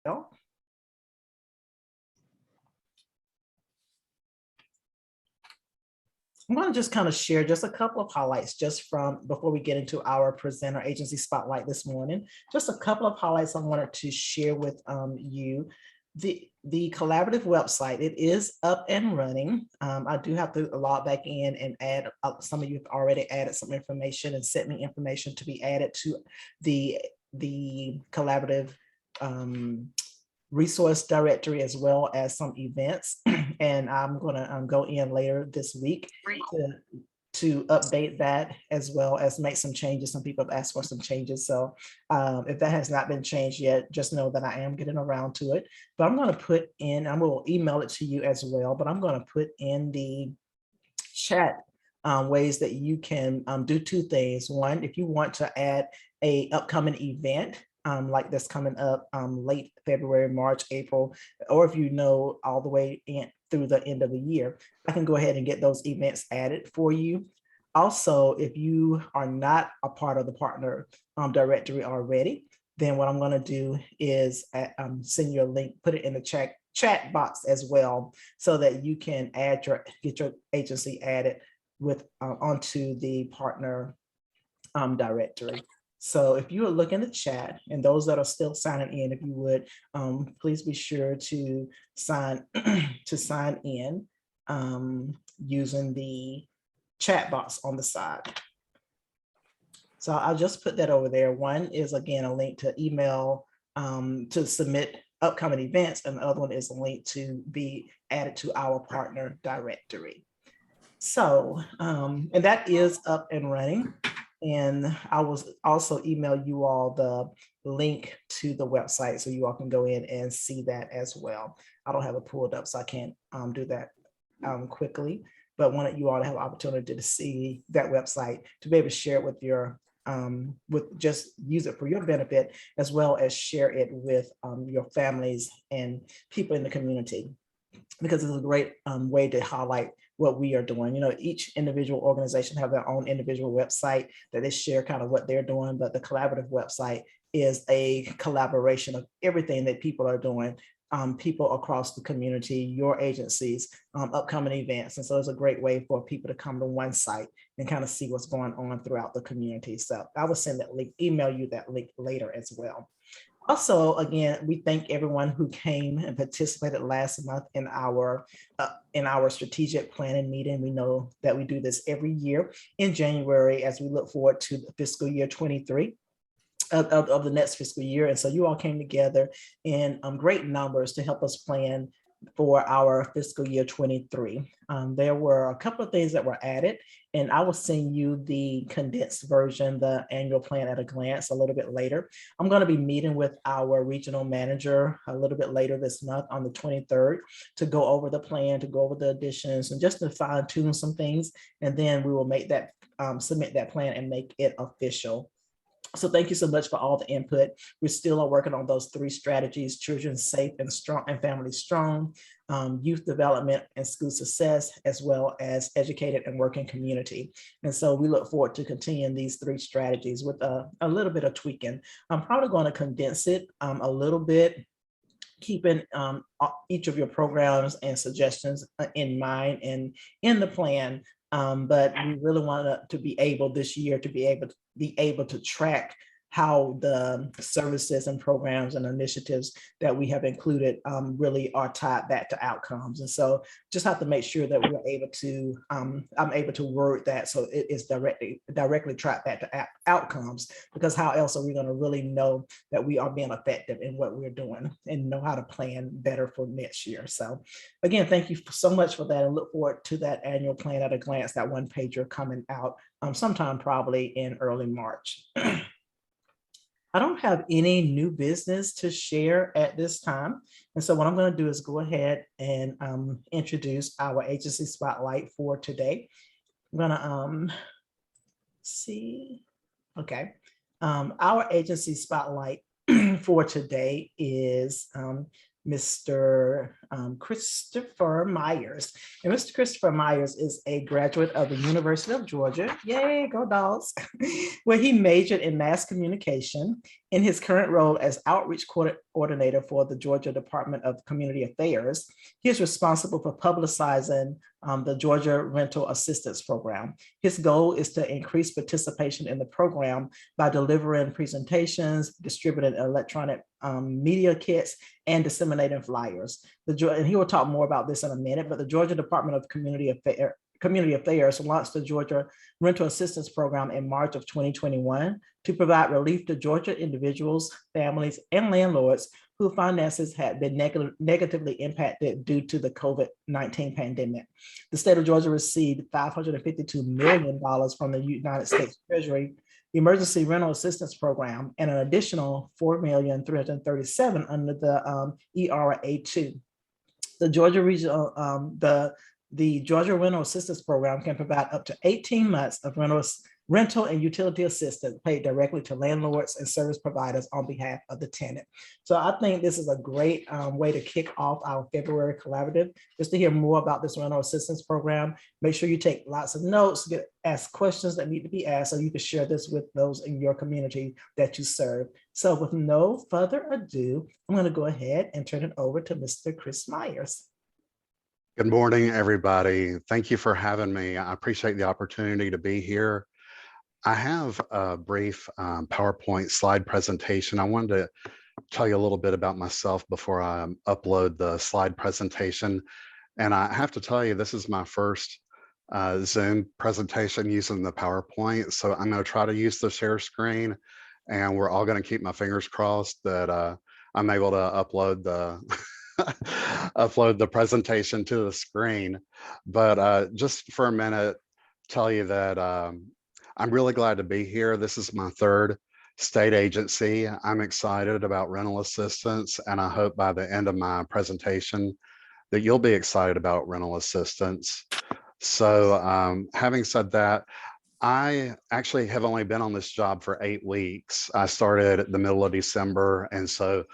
well. I'm going to just kind of share just a couple of highlights just from before we get into our presenter agency spotlight this morning. Just a couple of highlights I wanted to share with you. The collaborative website, it is up and running. I do have to log back in and add, some of you have already added some information and sent me information to be added to the collaborative resource directory, as well as some events. And I'm going to go in later this week to update that, as well as make some changes. Some people have asked for some changes. So if that has not been changed yet, just know that I am getting around to it. But I'm going to put in, I will email it to you as well, but I'm going to put in the chat ways that you can do two things. One, if you want to add a upcoming event, like this coming up late February, March, April, or if you know all the way in through the end of the year, I can go ahead and get those events added for you. Also, if you are not a part of the partner directory already, then what I'm going to do is send you a link, put it in the chat box as well, so that you can get your agency added with onto the partner directory. So if you are looking at the chat, and those that are still signing in, if you would, please be sure to sign in using the chat box on the side. So I'll just put that over there. One is, again, a link to email to submit upcoming events, and the other one is a link to be added to our partner directory. So, and that is up and running. And I will also email you all the link to the website, so you all can go in and see that as well. I don't have it pulled up, so I can't do that quickly, but wanted you all to have an opportunity to see that website, to be able to share it with your just use it for your benefit, as well as share it with your families and people in the community, because it's a great way to highlight what we are doing. You know, each individual organization have their own individual website that they share kind of what they're doing, but the collaborative website is a collaboration of everything that people are doing, people across the community, your agencies, upcoming events. And so it's a great way for people to come to one site and kind of see what's going on throughout the community. So I will send that link, email you that link later as well. Also, again, we thank everyone who came and participated last month in our strategic planning meeting. We know that we do this every year in January as we look forward to the fiscal year 23 of the next fiscal year. And so you all came together in great numbers to help us plan for our fiscal year 23. There were a couple of things that were added, and I will send you the condensed version, the annual plan at a glance, a little bit later. I'm going to be meeting with our regional manager a little bit later this month on the 23rd to go over the plan, to go over the additions, and just to fine tune some things. And then we will make that, submit that plan and make it official. So thank you so much for all the input. We still are working on those three strategies: children safe and strong and family strong, youth development and school success, as well as educated and working community. And so we look forward to continuing these three strategies with a little bit of tweaking. I'm probably going to condense it a little bit, keeping each of your programs and suggestions in mind and in the plan. But we really wanted to be able this year to be able to track how the services and programs and initiatives that we have included really are tied back to outcomes. And so just have to make sure that we're able to, I'm able to word that so it is directly tracked back to outcomes, because how else are we going to really know that we are being effective in what we're doing and know how to plan better for next year. So again, thank you so much for that, and look forward to that annual plan at a glance, that one pager coming out sometime probably in early March. I don't have any new business to share at this time. And so what I'm going to do is go ahead and introduce our agency spotlight for today. I'm going to see. Okay. Our agency spotlight for today is Mr. Christopher Myers. And Mr. Christopher Myers is a graduate of the University of Georgia. Yay, go Dogs! Where he majored in mass communication In his current role as outreach coordinator for the Georgia Department of Community Affairs, he is responsible for publicizing the Georgia Rental Assistance Program. His goal is to increase participation in the program by delivering presentations, distributing electronic media kits, and disseminating flyers. And he will talk more about this in a minute, but the Georgia Department of Community Affairs launched the Georgia Rental Assistance Program in March of 2021 to provide relief to Georgia individuals, families, and landlords whose finances had been negatively impacted due to the COVID-19 pandemic. The state of Georgia received $552 million from the United States Treasury Emergency Rental Assistance Program and an additional $4,337,000 under the ERA2. The Georgia Regional, the Georgia Rental Assistance Program can provide up to 18 months of rental and utility assistance paid directly to landlords and service providers on behalf of the tenant. So I think this is a great way to kick off our February collaborative. Just to hear more about this rental assistance program, make sure you take lots of notes, ask questions that need to be asked so you can share this with those in your community that you serve. So with no further ado, I'm going to go ahead and turn it over to Mr. Chris Myers. Good morning, everybody. Thank you for having me. I appreciate the opportunity to be here. I have a brief PowerPoint slide presentation. I wanted to tell you a little bit about myself before I upload the slide presentation. And I have to tell you, this is my first Zoom presentation using the PowerPoint. So I'm going to try to use the share screen, and we're all going to keep my fingers crossed that I'm able to upload the upload the presentation to the screen. But just for a minute, tell you that I'm really glad to be here. This is my third state agency. I'm excited about rental assistance, and I hope by the end of my presentation that you'll be excited about rental assistance. So having said that, I actually have only been on this job for 8 weeks. I started at the middle of December, and so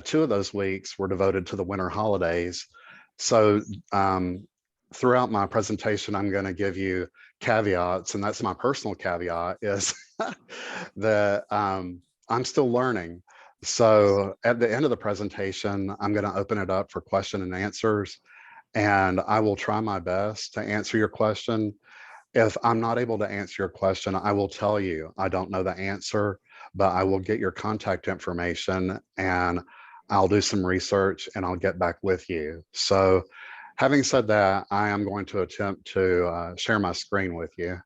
2 of those weeks were devoted to the winter holidays. So throughout my presentation, I'm going to give you caveats, and that's my personal caveat, is that I'm still learning. So at the end of the presentation, I'm going to open it up for question and answers, and I will try my best to answer your question. If I'm not able to answer your question, I will tell you I don't know the answer, but I will get your contact information and I'll do some research and I'll get back with you. So having said that, I am going to attempt to share my screen with you.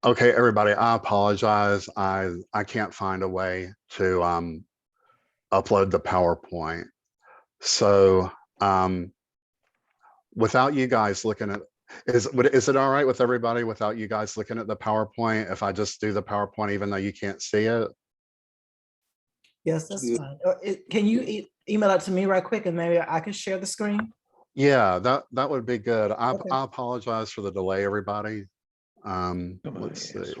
Okay, everybody, I apologize. I can't find a way to upload the PowerPoint. So without you guys looking at, is it all right with everybody without you guys looking at the PowerPoint if I just do the PowerPoint even though you can't see it? Yes, that's fine. Can you email it to me right quick and maybe I can share the screen? Yeah, that would be good. Okay. I apologize for the delay, everybody. Let's see.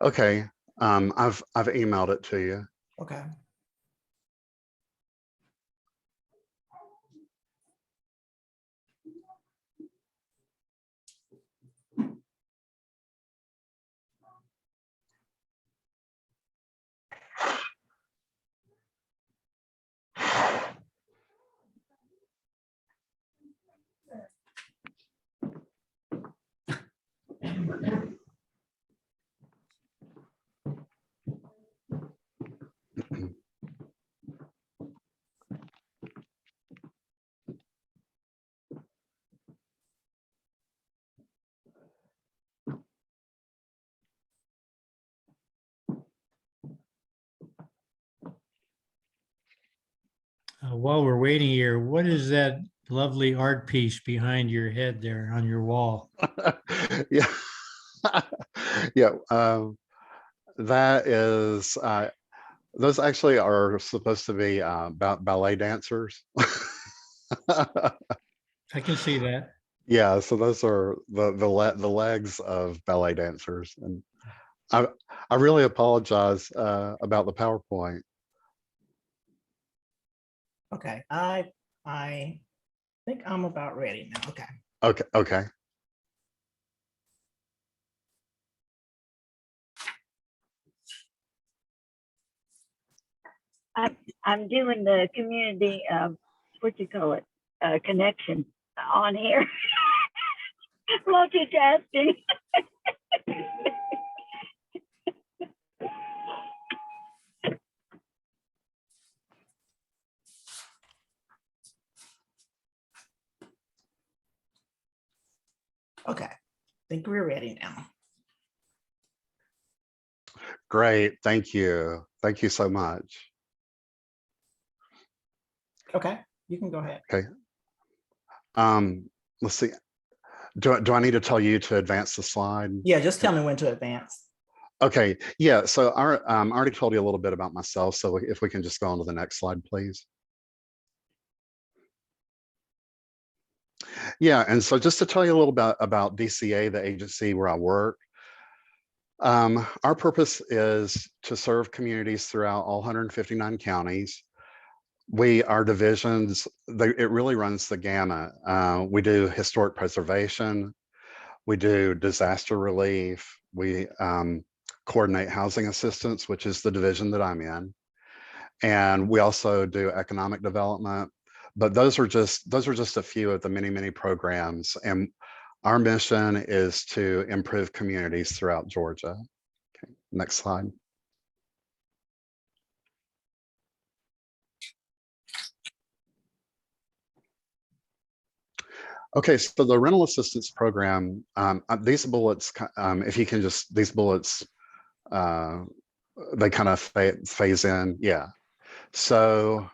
Okay, I've emailed it to you. Okay. While we're waiting here, what is that lovely art piece behind your head there on your wall? Yeah. Yeah. That is, those actually are supposed to be ballet dancers. I can see that. Yeah, so those are the legs of ballet dancers, and I I really apologize about the PowerPoint. Okay, I think I'm about ready now. Okay. Okay, okay. I'm doing the community, what you call it, connection on here. Multitasking. Okay, I think we're ready now. Great, thank you. Thank you so much. Okay, you can go ahead. Okay. Let's see. Do I need to tell you to advance the slide? Yeah, just tell me when to advance. Okay, yeah, so I already told you a little bit about myself, so if we can just go on to the next slide, please. Yeah, and so just to tell you a little bit about DCA, the agency where I work, our purpose is to serve communities throughout all 159 counties. Our divisions, it really runs the gamut. We do historic preservation, we do disaster relief, we coordinate housing assistance, which is the division that I'm in. And we also do economic development, but those are just a few of the many programs. And our mission is to improve communities throughout Georgia. Okay, next slide. Okay, so the rental assistance program, these bullets, if you can just, these bullets, they kind of phase in, yeah. So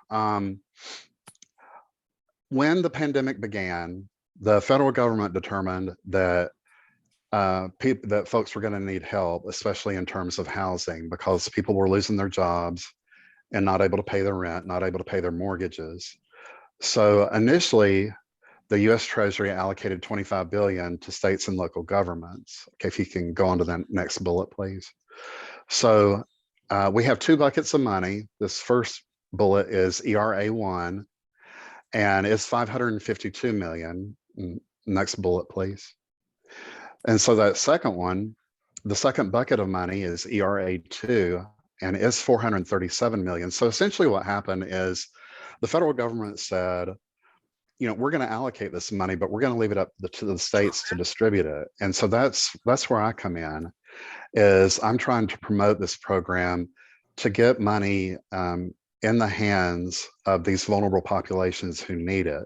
when the pandemic began, the federal government determined that that folks were going to need help, especially in terms of housing, because people were losing their jobs and not able to pay their rent, not able to pay their mortgages. So initially, the U.S. Treasury allocated $25 billion to states and local governments. Okay, if you can go on to the next bullet, please. So we have two buckets of money. This first bullet is ERA1, and it's $552 million. Next bullet, please. And so that second one, the second bucket of money is ERA2, and it's $437 million. So essentially what happened is the federal government said, you know, we're going to allocate this money, but we're going to leave it up to the states to distribute it. And so that's where I come in, is I'm trying to promote this program to get money in the hands of these vulnerable populations who need it.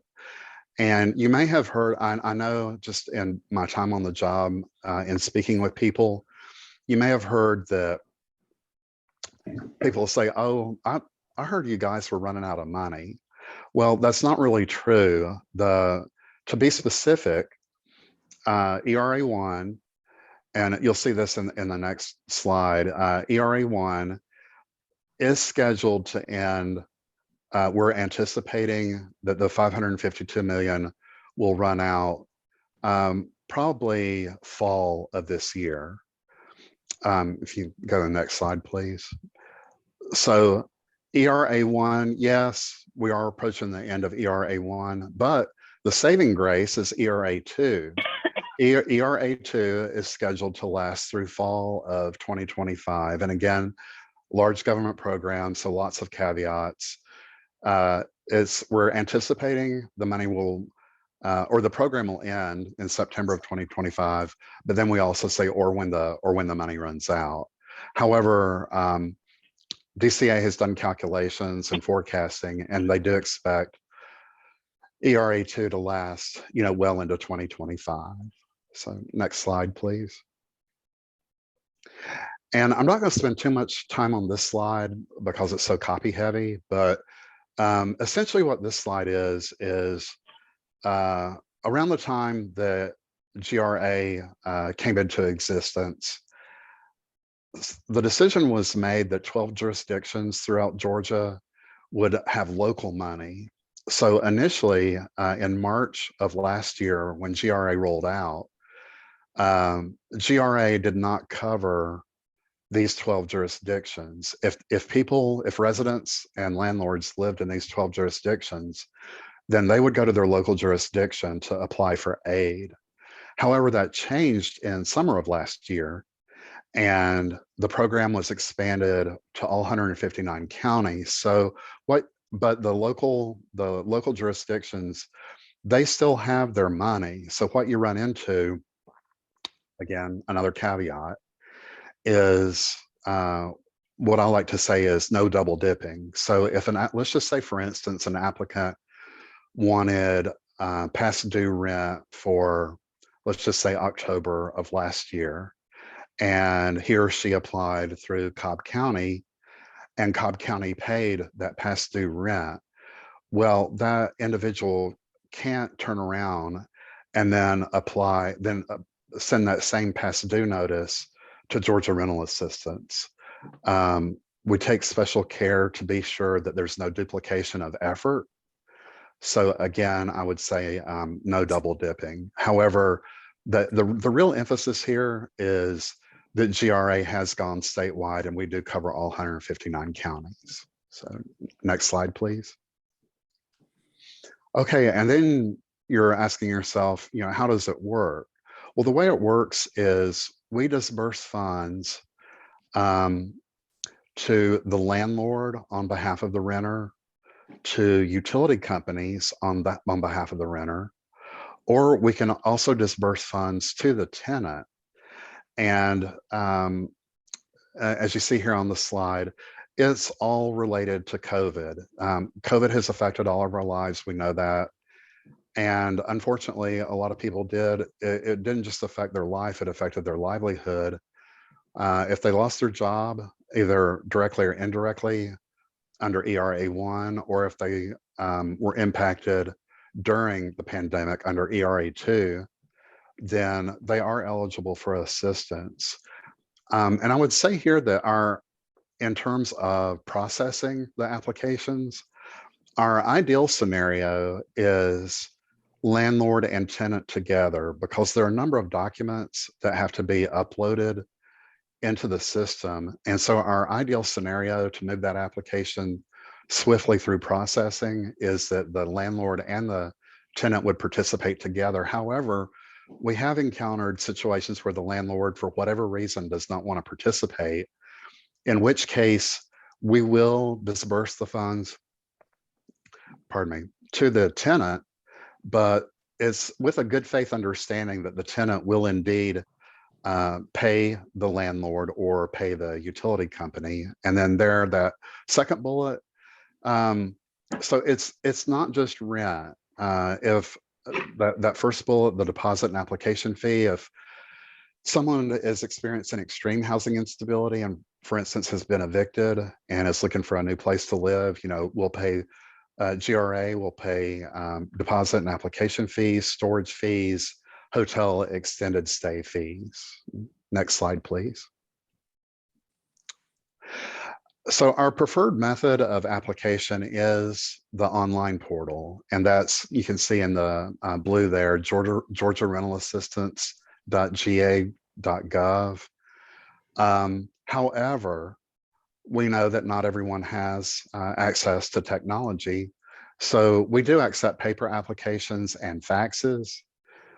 And you may have heard, I know just in my time on the job and speaking with people, you may have heard that people say, oh, I heard you guys were running out of money. Well, that's not really true. To be specific, ERA1, and you'll see this in the next slide, ERA1 is scheduled to end. We're anticipating that the 552 million will run out probably fall of this year. If you go to the next slide, please. So ERA1, yes, we are approaching the end of ERA1, but the saving grace is ERA2. ERA2 is scheduled to last through fall of 2025. And again, large government programs, so lots of caveats. We're anticipating the money will, or the program will end in September of 2025, but then we also say, or when the money runs out. However, DCA has done calculations and forecasting, and they do expect ERA2 to last, you know, well into 2025. So next slide, please. And I'm not going to spend too much time on this slide because it's so copy heavy, but Essentially what this slide is around the time that GRA came into existence, the decision was made that 12 jurisdictions throughout Georgia would have local money. So initially in March of last year, when GRA rolled out, GRA did not cover these 12 jurisdictions. If residents and landlords lived in these 12 jurisdictions, then they would go to their local jurisdiction to apply for aid. However, that changed in summer of last year, and the program was expanded to all 159 counties. But the local jurisdictions, they still have their money. So what you run into, again, another caveat, is what I like to say is no double dipping. So if let's just say, for instance, an applicant wanted past due rent for, let's just say, October of last year, and he or she applied through Cobb County, and Cobb County paid that past due rent, well, that individual can't turn around and then send that same past due notice to Georgia Rental Assistance. We take special care to be sure that there's no duplication of effort. So again, I would say no double dipping. However, the real emphasis here is that GRA has gone statewide, and we do cover all 159 counties. So next slide, please. Okay, and then you're asking yourself, how does it work? Well, the way it works is we disperse funds to the landlord on behalf of the renter, to utility companies on behalf of the renter, or we can also disperse funds to the tenant. And as you see here on the slide, it's all related to COVID. COVID has affected all of our lives, we know that. And unfortunately, a lot of people it didn't just affect their life, it affected their livelihood. If they lost their job, either directly or indirectly under ERA 1, or if they were impacted during the pandemic under ERA 2, then they are eligible for assistance. And I would say here that in terms of processing the applications, our ideal scenario is landlord and tenant together, because there are a number of documents that have to be uploaded into the system. And so our ideal scenario to move that application swiftly through processing is that the landlord and the tenant would participate together. However, we have encountered situations where the landlord, for whatever reason, does not want to participate, in which case we will disperse the funds, to the tenant, but it's with a good faith understanding that the tenant will indeed pay the landlord or pay the utility company. And then that second bullet, so it's not just rent. If that first bullet, the deposit and application fee, if someone is experiencing extreme housing instability and, for instance, has been evicted and is looking for a new place to live, we'll pay, GRA will pay deposit and application fees, storage fees, hotel extended stay fees. Next slide, please. So our preferred method of application is the online portal, and that's, you can see in the blue there, Georgia Rental Assistance.ga.gov. However, we know that not everyone has access to technology. So we do accept paper applications and faxes,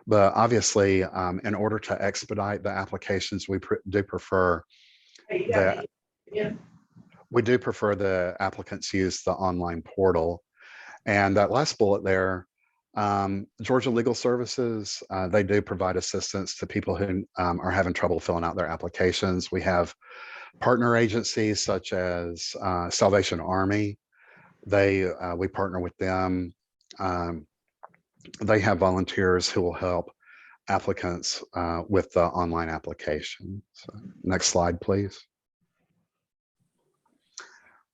but obviously in order to expedite the applications, we do prefer that. We do prefer the applicants use the online portal. And that last bullet there, Georgia Legal Services, they do provide assistance to people who are having trouble filling out their applications. We have partner agencies such as Salvation Army. We partner with them. They have volunteers who will help applicants with the online application. So next slide, please.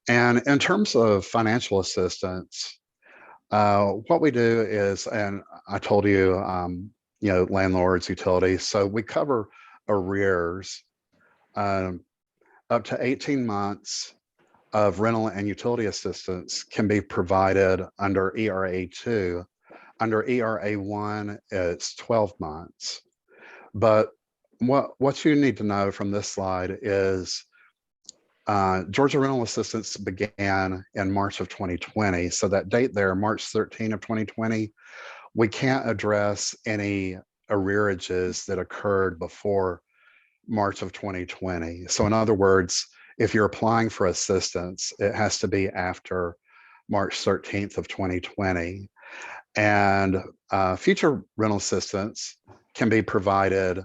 And in terms of financial assistance, what we do is, and I told you, landlords, utilities. So we cover arrears up to 18 months of rental and utility assistance can be provided under ERA2. Under ERA1, it's 12 months. But what you need to know from this slide is Georgia rental assistance began in March of 2020. So that date there, March 13 of 2020, we can't address any arrearages that occurred before March of 2020. So in other words, if you're applying for assistance, it has to be after March 13th of 2020. And future rental assistance can be provided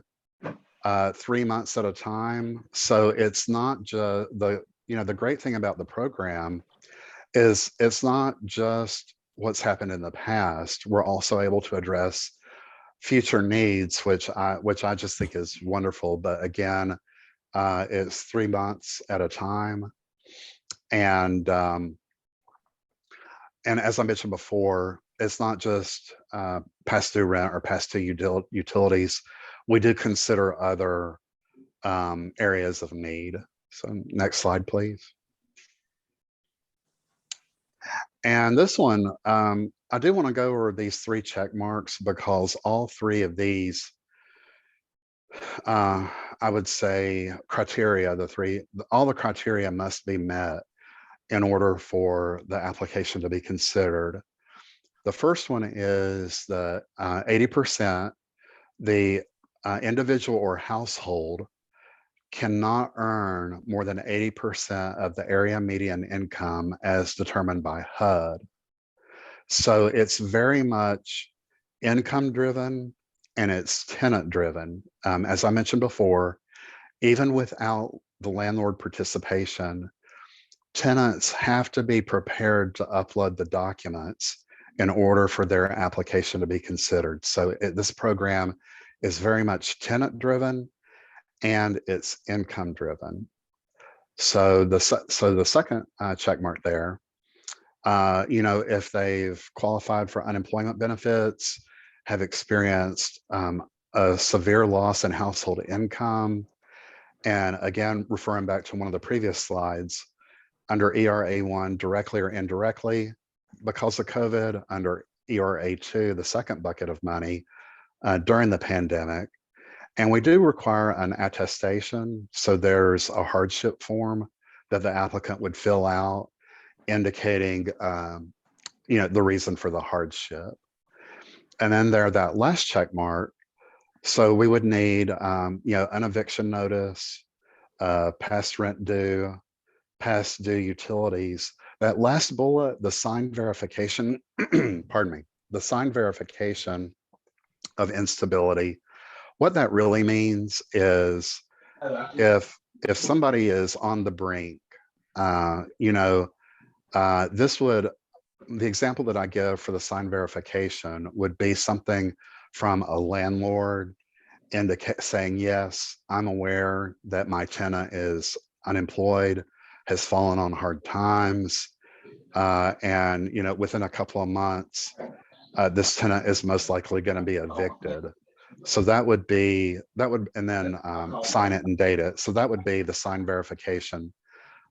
3 months at a time. So it's not just the great thing about the program is it's not just what's happened in the past. We're also able to address future needs, which I just think is wonderful. But again, it's 3 months at a time. And as I mentioned before, it's not just past due rent or past due utilities. We do consider other areas of need. So next slide, please. And this one, I do want to go over these 3 check marks because all 3 of these, I would say criteria, all the criteria must be met in order for the application to be considered. The first one is the 80%, the individual or household cannot earn more than 80% of the area median income as determined by HUD. So it's very much income driven and it's tenant driven. As I mentioned before, even without the landlord participation, tenants have to be prepared to upload the documents in order for their application to be considered. So this program is very much tenant driven and it's income driven. So the second check mark there, if they've qualified for unemployment benefits, have experienced a severe loss in household income, and again, referring back to one of the previous slides, under ERA1, directly or indirectly, because of COVID, under ERA2, the second bucket of money during the pandemic. And we do require an attestation. So there's a hardship form that the applicant would fill out indicating the reason for the hardship. And then that last check mark. So we would need an eviction notice, past rent due, past due utilities. That last bullet, the signed verification, pardon me, the signed verification of instability. What that really means is if somebody is on the brink, this would, the example that I give for the signed verification would be something from a landlord saying, yes, I'm aware that my tenant is unemployed, has fallen on hard times, and within a couple of months, this tenant is most likely going to be evicted. So that would, and then sign it and date it. So that would be the signed verification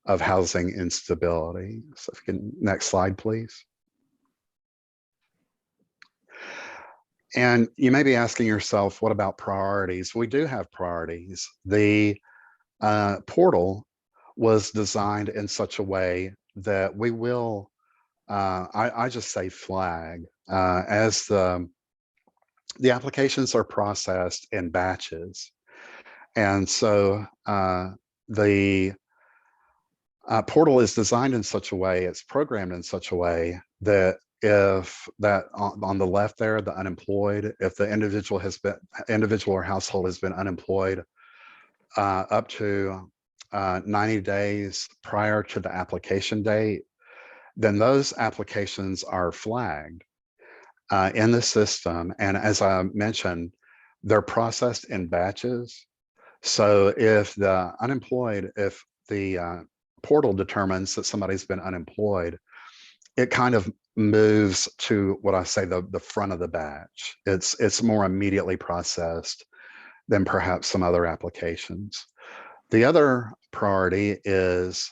of housing instability. So if you can, next slide, please. And you may be asking yourself, what about priorities? We do have priorities. The portal was designed in such a way that we will, I just say flag, as the applications are processed in batches. And so the portal is designed in such a way, it's programmed in such a way that if that on the left there, the unemployed, if the individual or household has been unemployed up to 90 days prior to the application date, then those applications are flagged in the system. And as I mentioned, they're processed in batches. So if the unemployed, if the portal determines that somebody's been unemployed, it kind of moves to what I say the front of the batch. It's more immediately processed than perhaps some other applications. The other priority is,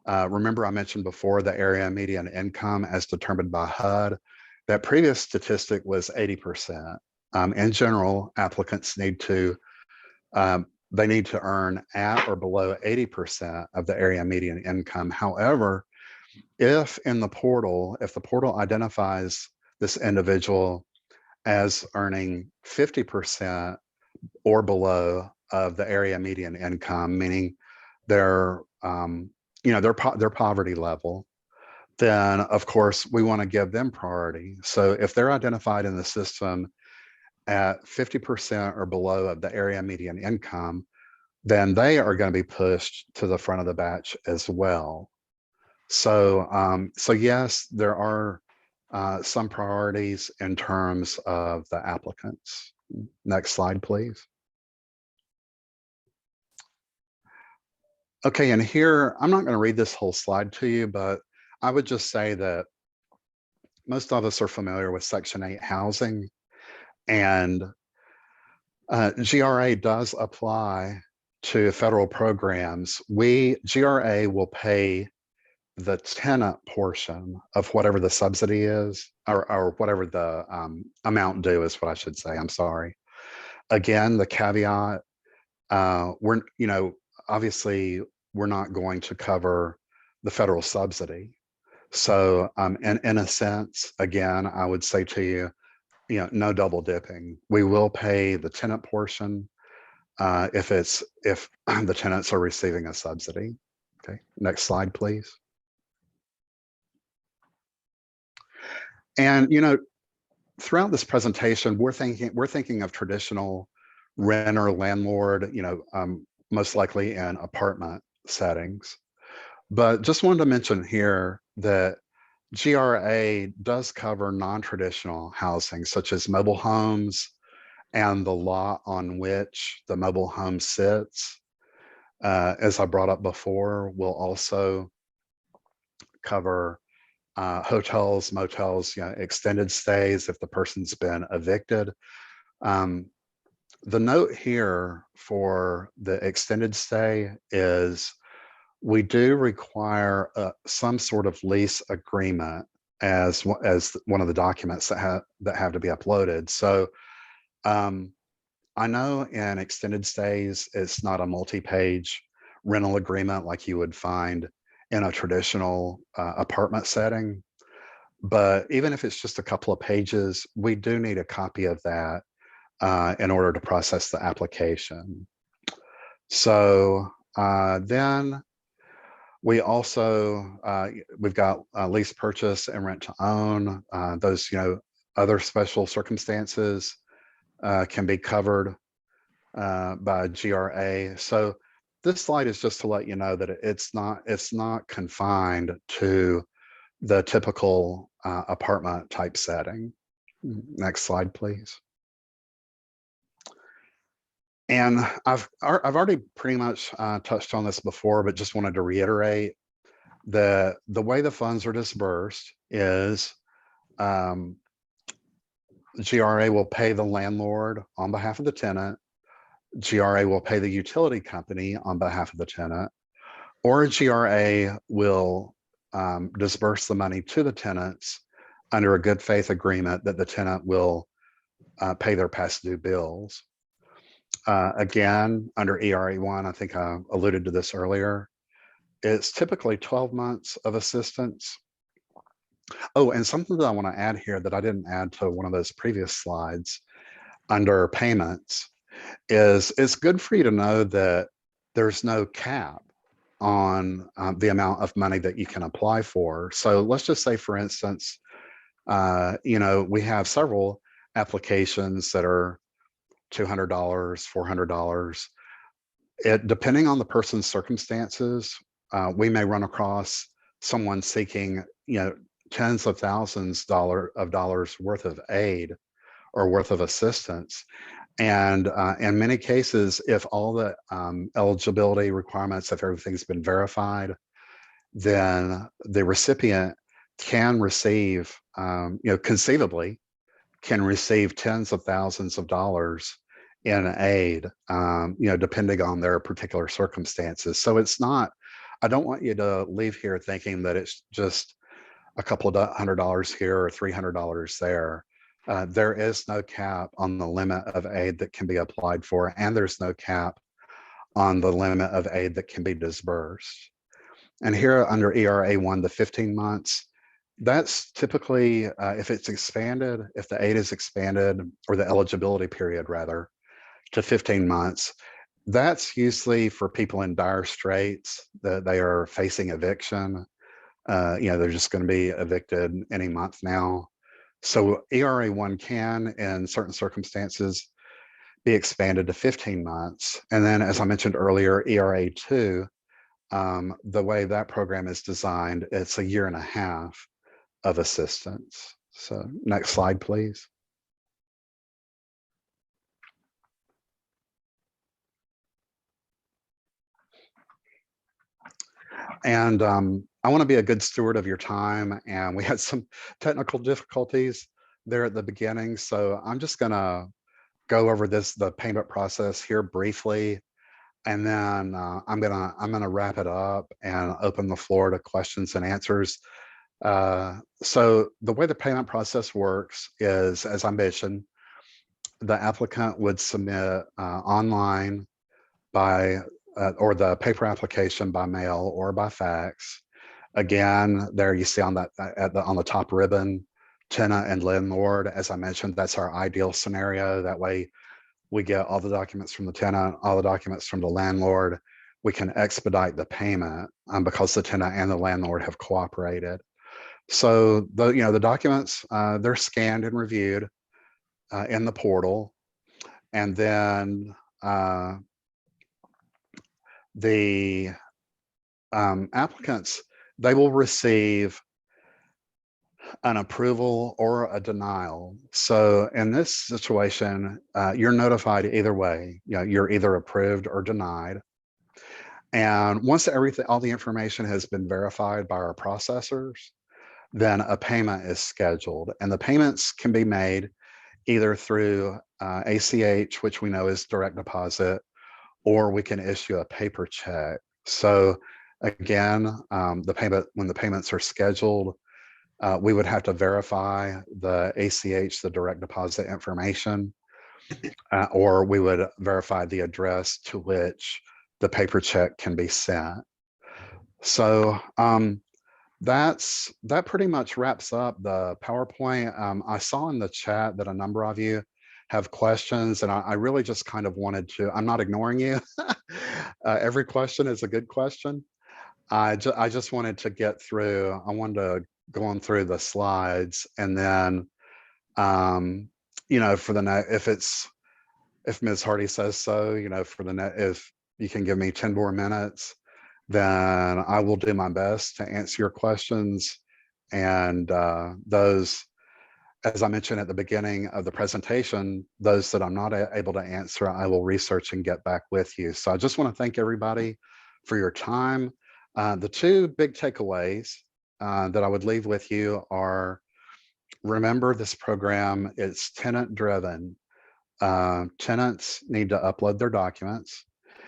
remember I mentioned before the area median income as determined by HUD. That previous statistic was 80%. In general, applicants need to they need to earn at or below 80% of the area median income. However, if the portal identifies this individual as earning 50% or below of the area median income, meaning their their poverty level, then of course we want to give them priority. So if they're identified in the system at 50% or below of the area median income, then they are going to be pushed to the front of the batch as well. So, so yes, there are some priorities in terms of the applicants. Next slide, please. Okay, and here, I'm not going to read this whole slide to you, but I would just say that most of us are familiar with Section 8 housing, and GRA does apply to federal programs. GRA will pay the tenant portion of whatever the subsidy is, or whatever the amount due is, what I should say, I'm sorry. Again, the caveat, obviously we're not going to cover the federal subsidy. So in a sense, again, I would say to you, no double dipping. We will pay the tenant portion if the tenants are receiving a subsidy. Okay, next slide, please. And throughout this presentation, we're thinking of traditional renter landlord, most likely in apartment settings. But just wanted to mention here that GRA does cover non-traditional housing, such as mobile homes and the lot on which the mobile home sits. As I brought up before, we'll also cover hotels, motels, extended stays if the person's been evicted. The note here for the extended stay is we do require some sort of lease agreement as one of the documents that have to be uploaded. So I know in extended stays, it's not a multi-page rental agreement like you would find in a traditional apartment setting. But even if it's just a couple of pages, we do need a copy of that in order to process the application. So then we also, we've got lease purchase and rent to own. Those, other special circumstances can be covered by GRA. So this slide is just to let you know that it's not confined to the typical apartment type setting. Next slide, please. And I've already pretty much touched on this before, but just wanted to reiterate the way the funds are dispersed is GRA will pay the landlord on behalf of the tenant. GRA will pay the utility company on behalf of the tenant, or GRA will disperse the money to the tenants under a good faith agreement that the tenant will pay their past due bills. Again, under ERA1, I think I alluded to this earlier, it's typically 12 months of assistance. Oh, and something that I want to add here that I didn't add to one of those previous slides under payments is it's good for you to know that there's no cap on the amount of money that you can apply for. So let's just say, for instance, we have several applications that are $200, $400. Depending on the person's circumstances, we may run across someone seeking, tens of thousands of dollars worth of aid or worth of assistance. And in many cases, if all the eligibility requirements, if everything's been verified, then the recipient can receive, conceivably can receive tens of thousands of dollars in aid, depending on their particular circumstances. So it's not, I don't want you to leave here thinking that it's just a couple of $100 here or $300 there. There is no cap on the limit of aid that can be applied for, and there's no cap on the limit of aid that can be disbursed. And here under ERA 1, the 15 months, that's typically, if it's expanded, if the aid is expanded, or the eligibility period rather, to 15 months, that's usually for people in dire straits, that they are facing eviction. They're just going to be evicted any month now. So ERA 1 can, in certain circumstances, be expanded to 15 months. And then, as I mentioned earlier, ERA 2, the way that program is designed, it's 1.5 years of assistance. So next slide, please. And I want to be a good steward of your time. And we had some technical difficulties there at the beginning. So I'm just going to go over the payment process here briefly. And then I'm gonna wrap it up and open the floor to questions and answers. So the way the payment process works is, as I mentioned, the applicant would submit online by or the paper application by mail or by fax. Again, there you see on that on the top ribbon, tenant and landlord. As I mentioned, that's our ideal scenario. That way, we get all the documents from the tenant, all the documents from the landlord. We can expedite the payment because the tenant and the landlord have cooperated. So the documents, they're scanned and reviewed in the portal, and then the applicants, they will receive an approval or a denial. So in this situation, you're notified either way. You're either approved or denied. And once all the information has been verified by our processors, then a payment is scheduled. And the payments can be made either through ACH, which we know is direct deposit, or we can issue a paper check. So again, when the payments are scheduled, we would have to verify the ACH, the direct deposit information, or we would verify the address to which the paper check can be sent. So that pretty much wraps up the PowerPoint. I saw in the chat that a number of you have questions, and I really just kind of wanted to, I'm not ignoring you. Every question is a good question. I just wanted to get through, I wanted to go on through the slides, and then, for the next, if Ms. Hardy says so, for the next, if you can give me 10 more minutes, then I will do my best to answer your questions. And those, as I mentioned at the beginning of the presentation, those that I'm not able to answer, I will research and get back with you. So I just want to thank everybody for your time. The two big takeaways that I would leave with you are, remember this program, it's tenant driven. Tenants need to upload their documents.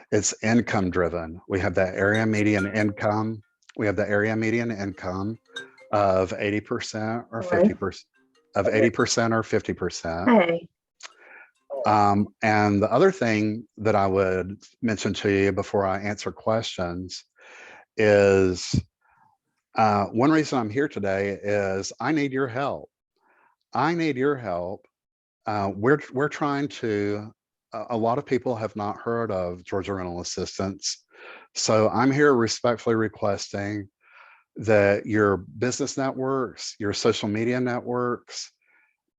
It's income driven. We have that area median income. We have the area median income of 80% or 50%, of 80% or 50%. Hey, And the other thing that I would mention to you before I answer questions is, one reason I'm here today is I need your help. I need your help. We're trying to, a lot of people have not heard of Georgia Rental Assistance. So I'm here respectfully requesting that your business networks, your social media networks,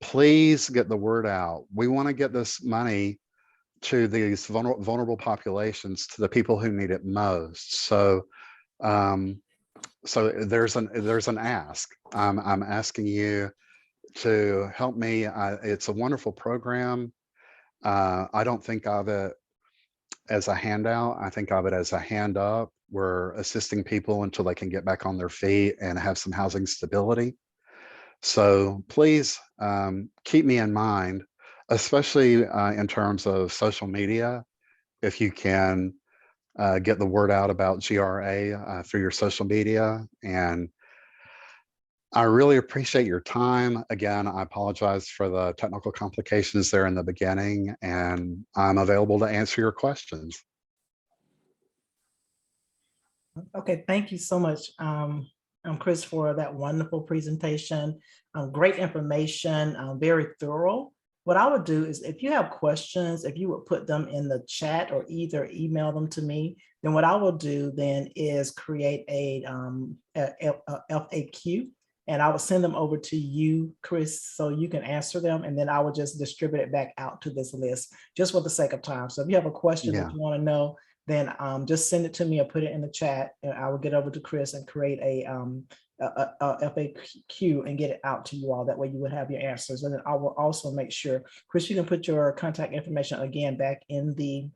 please get the word out. We want to get this money to these vulnerable populations, to the people who need it most. So so there's an ask. I'm asking you to help me. It's a wonderful program. I don't think of it as a handout. I think of it as a hand up. We're assisting people until they can get back on their feet and have some housing stability. So please keep me in mind, especially in terms of social media. If you can get the word out about GRA through your social media. And I really appreciate your time. Again, I apologize for the technical complications there in the beginning, and I'm available to answer your questions. Okay, thank you so much, Chris, for that wonderful presentation. Great information, very thorough. What I would do is if you have questions, if you would put them in the chat or either email them to me, then what I will do then is create a FAQ, and I will send them over to you, Chris, so you can answer them, and then I will just distribute it back out to this list just for the sake of time. So if you have a question that you want to know, then just send it to me or put it in the chat, and I will get over to Chris and create a FAQ and get it out to you all. That way you would have your answers. And then I will also make sure, Chris, you can put your contact information again back in the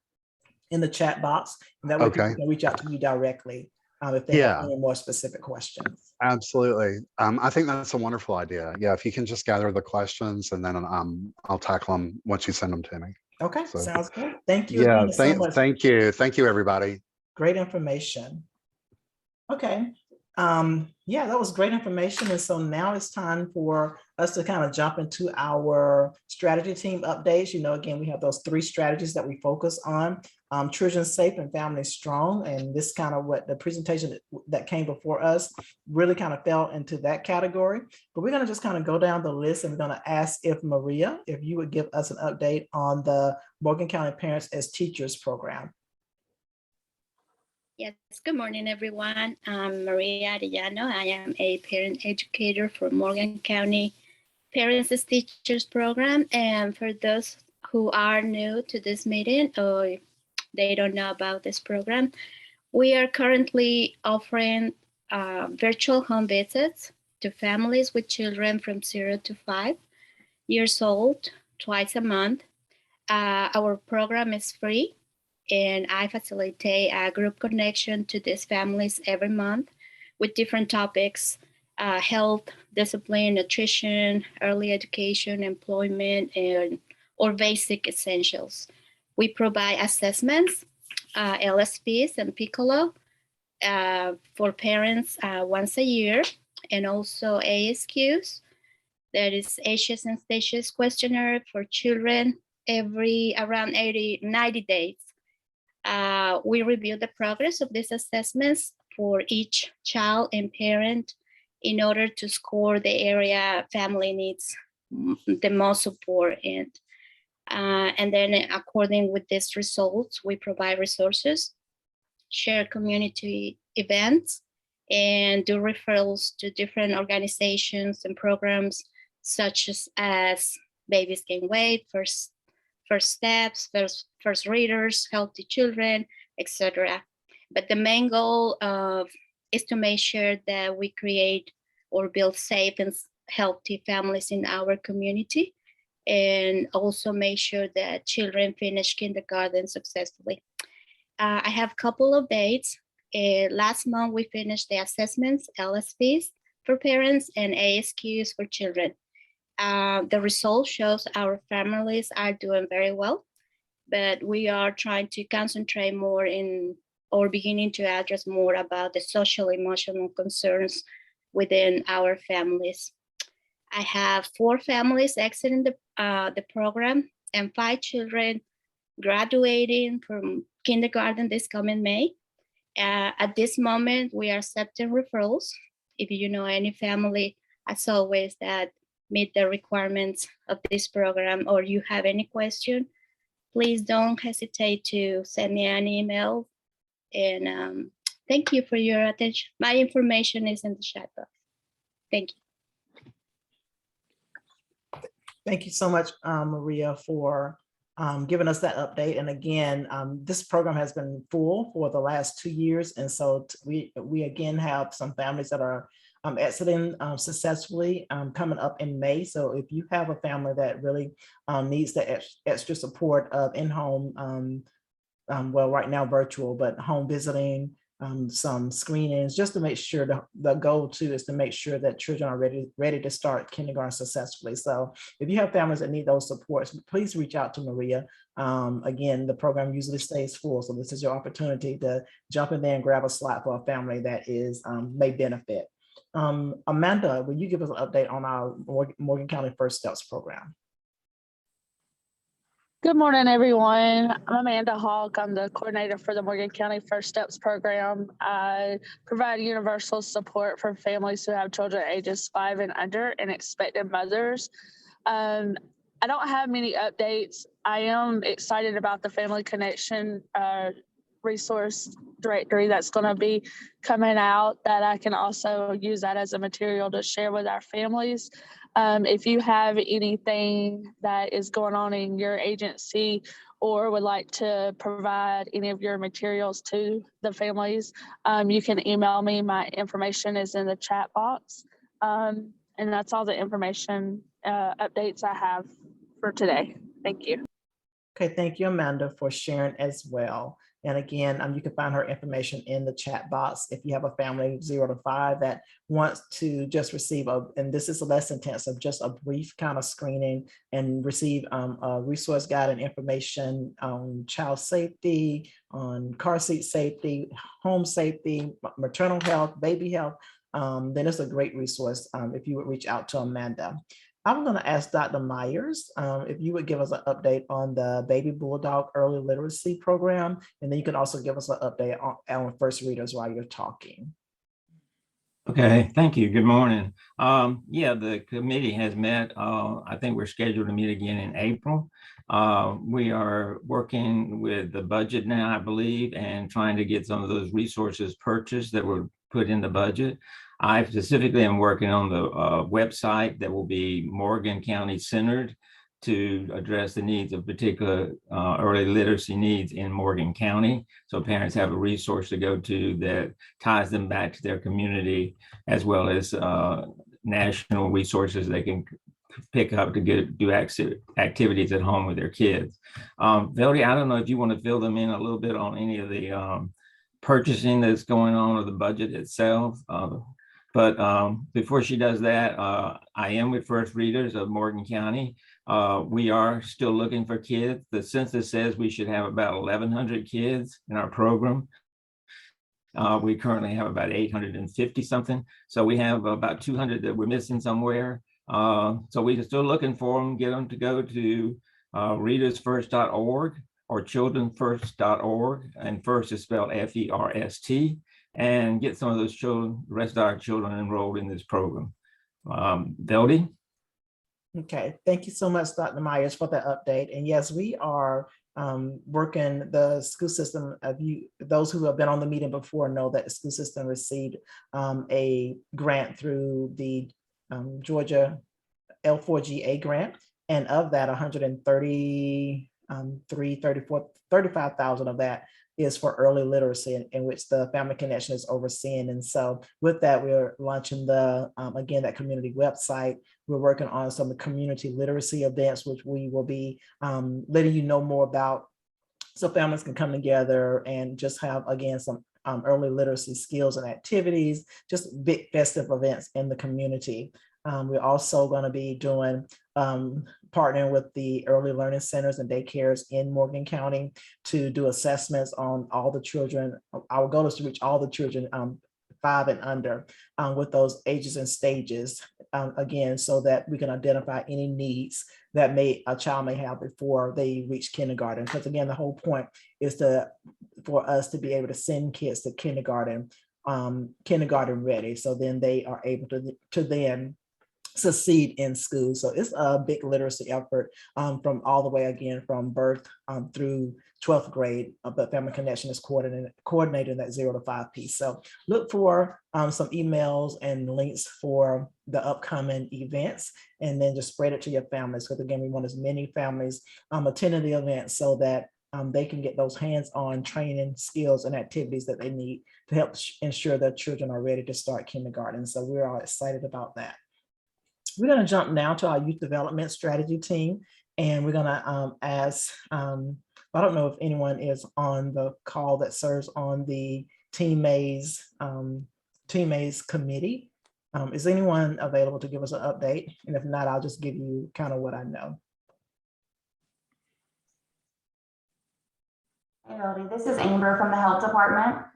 chat box, and that way people can reach out to you directly if they have any more specific questions. Absolutely. I think that's a wonderful idea. Yeah, if you can just gather the questions and then I'll tackle them once you send them to me. Okay, so, sounds good. Thank you. Yeah, so much. Thank you. Thank you, everybody. Great information. Okay. Yeah, that was great information. And so now it's time for us to kind of jump into our strategy team updates. You know, again, we have those 3 strategies that we focus on. Children safe and families strong. And this kind of what the presentation that came before us really kind of fell into that category. But we're going to just kind of go down the list, and we're going to ask if Maria, if you would give us an update on the Morgan County Parents as Teachers program. Yes, good morning, everyone. I'm Maria Arellano. I am a parent educator for Morgan County Parents as Teachers program. And for those who are new to this meeting or they don't know about this program, we are currently offering virtual home visits to families with children from 0 to 5 years old twice a month. Our program is free, and I facilitate a group connection to these families every month with different topics: health, discipline, nutrition, early education, employment, or basic essentials. We provide assessments, LSPs and Piccolo for parents once a year, and also ASQs, that is Ages and Stages questionnaire for children every around 90 days. We review the progress of these assessments for each child and parent in order to score the area family needs the most support in. And then according with these results, we provide resources, share community events, and do referrals to different organizations and programs such as Babies Gain Weight, First Steps, First Readers, Healthy Children, etc. But the main goal is to make sure that we create or build safe and healthy families in our community, and also make sure that children finish kindergarten successfully. I have a couple of dates. Last month, we finished the assessments, LSPs for parents and ASQs for children. The result shows our families are doing very well, but we are trying to concentrate more in or beginning to address more about the social emotional concerns within our families. I have 4 families exiting the program and 5 children graduating from kindergarten this coming May. At this moment, we are accepting referrals. If you know any family, as always, that meet the requirements of this program, or you have any question, please don't hesitate to send me an email. And thank you for your attention. My information is in the chat box. Thank you. Thank you so much, Maria, for giving us that update. And again, this program has been full for the last 2 years. And so we again have some families that are exiting successfully coming up in May. So if you have a family that really needs the extra support of in-home, well, right now virtual, but home visiting, some screenings, just to make sure the goal too is to make sure that children are ready to start kindergarten successfully. So if you have families that need those supports, please reach out to Maria. Again, the program usually stays full, so this is your opportunity to jump in there and grab a slot for a family that is may benefit. Amanda, will you give us an update on our Morgan County First Steps program? Good morning, everyone. I'm Amanda Hawk. I'm the coordinator for the Morgan County First Steps program. I provide universal support for families who have children ages 5 and under and expectant mothers. I don't have many updates. I am excited about the Family Connection resource directory that's going to be coming out, that I can also use that as a material to share with our families. If you have anything that is going on in your agency or would like to provide any of your materials to the families, you can email me. My information is in the chat box. And that's all the information updates I have for today. Thank you. Okay, thank you, Amanda, for sharing as well. And again, you can find her information in the chat box. If you have a family 0 to 5 that wants to just receive and this is less intensive, just a brief kind of screening and receive a resource guide and information on child safety, on car seat safety, home safety, maternal health, baby health, then it's a great resource if you would reach out to Amanda. I'm going to ask Dr. Myers if you would give us an update on the Baby Bulldog Early Literacy Program, and then you can also give us an update on First Readers while you're talking. Okay, thank you. Good morning. Yeah, the committee has met. I think we're scheduled to meet again in April. We are working with the budget now, I believe, and trying to get some of those resources purchased that were put in the budget. I specifically am working on the website that will be Morgan County centered to address the needs of particular early literacy needs in Morgan County. So parents have a resource to go to that ties them back to their community, as well as national resources they can pick up to do activities at home with their kids. Veldy, I don't know if you want to fill them in a little bit on any of the purchasing that's going on or the budget itself. But before she does that, I am with First Readers of Morgan County. We are still looking for kids. The census says we should have about 1,100 kids in our program. We currently have about 850 something. So we have about 200 that we're missing somewhere. So we're still looking for them, get them to go to readersfirst.org or childrenfirst.org. And first is spelled F-E-R-S-T. And get some of those children, the rest of our children enrolled in this program. Veldy? Okay, thank you so much, Dr. Myers, for that update. And yes, we are working the school system. Those who have been on the meeting before know that the school system received a grant through the Georgia L4GA grant. And of that, 35,000 of that is for early literacy, in which the Family Connection is overseeing. And so with that, we're launching again, that community website. We're working on some of the community literacy events, which we will be letting you know more about, so families can come together and just have, again, some early literacy skills and activities, just big festive events in the community. We're also going to be doing partnering with the early learning centers and daycares in Morgan County to do assessments on all the children. Our goal is to reach all the children 5 and under with those ages and stages, again, so that we can identify any needs that a child may have before they reach kindergarten. Because again, the whole point is for us to be able to send kids to kindergarten ready, so then they are able to then succeed in school. So it's a big literacy effort from all the way, again, from birth through 12th grade, but Family Connection is coordinating that 0 to 5 piece. So look for some emails and links for the upcoming events, and then just spread it to your families. Because again, we want as many families attending the event so that they can get those hands-on training skills and activities that they need to help ensure that children are ready to start kindergarten. So we're all excited about that. We're going to jump now to our youth development strategy team, and we're going to ask, I don't know if anyone is on the call that serves on the Team Mays committee. Is anyone available to give us an update? And if not, I'll just give you kind of what I know. Hey, Elodie, this is Amber from the Health Department.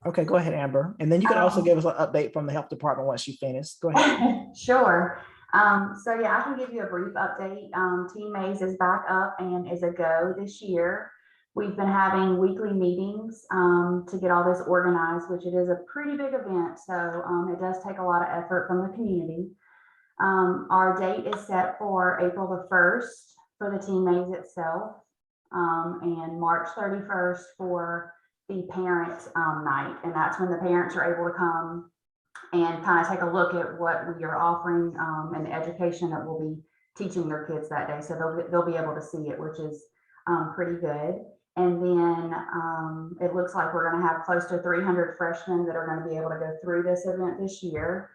Okay, go ahead, Amber. And then you can also give us an update from the health department once you finish. Go ahead. Sure. So yeah, I can give you a brief update. Team Mays is back up and is a go this year. We've been having weekly meetings to get all this organized, which it is a pretty big event. So it does take a lot of effort from the community. Our date is set for April the 1st for the Team Mays itself, and March 31st for the parent night. And that's when the parents are able to come and kind of take a look at what we are offering and the education that we'll be teaching their kids that day. So they'll be able to see it, which is pretty good. And then it looks like we're going to have close to 300 freshmen that are going to be able to go through this event this year.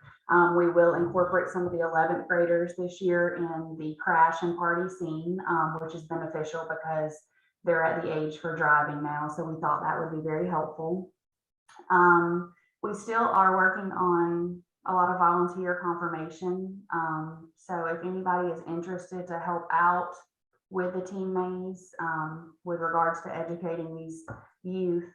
We will incorporate some of the 11th graders this year in the crash and party scene, which is beneficial because they're at the age for driving now. So we thought that would be very helpful. We still are working on a lot of volunteer confirmation. So if anybody is interested to help out with the Team Mays with regards to educating these youth,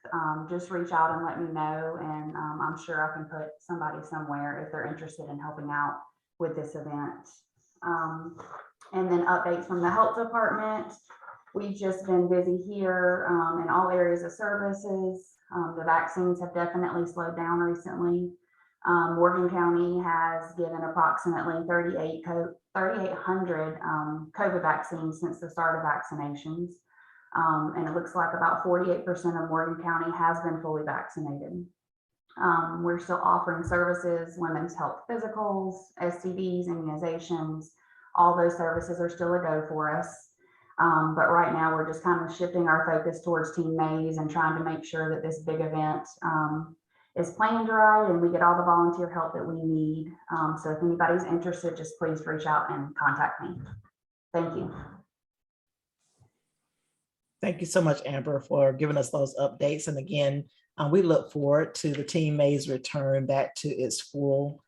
just reach out and let me know. And I'm sure I can put somebody somewhere if they're interested in helping out with this event. And then updates from the health department. We've just been busy here in all areas of services. The vaccines have definitely slowed down recently. Morgan County has given approximately 3,800 COVID vaccines since the start of vaccinations. And it looks like about 48% of Morgan County has been fully vaccinated. We're still offering services, women's health physicals, STDs, immunizations. All those services are still a go for us. But right now we're just kind of shifting our focus towards Team Mays and trying to make sure that this big event is planned right and we get all the volunteer help that we need. So if anybody's interested, just please reach out and contact me. Thank you. Thank you so much, Amber, for giving us those updates. And again, we look forward to the Team Mays return back to its full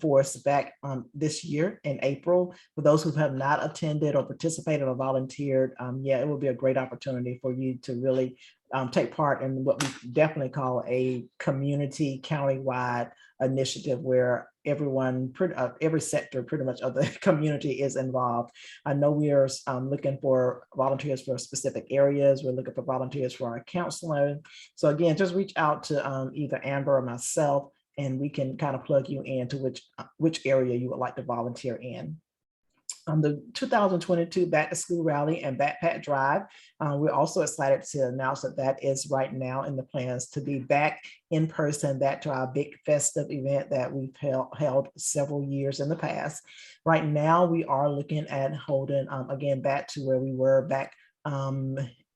force back this year in April. For those who have not attended or participated or volunteered, yeah, it will be a great opportunity for you to really take part in what we definitely call a community countywide initiative where everyone, every sector pretty much of the community is involved. I know we are looking for volunteers for specific areas. We're looking for volunteers for our counseling. So again, just reach out to either Amber or myself, and we can kind of plug you into which area you would like to volunteer in. The 2022 Back to School Rally and Backpack Drive, we're also excited to announce that is right now in the plans to be back in person, back to our big festive event that we've held several years in the past. Right now, we are looking at holding, again, back to where we were back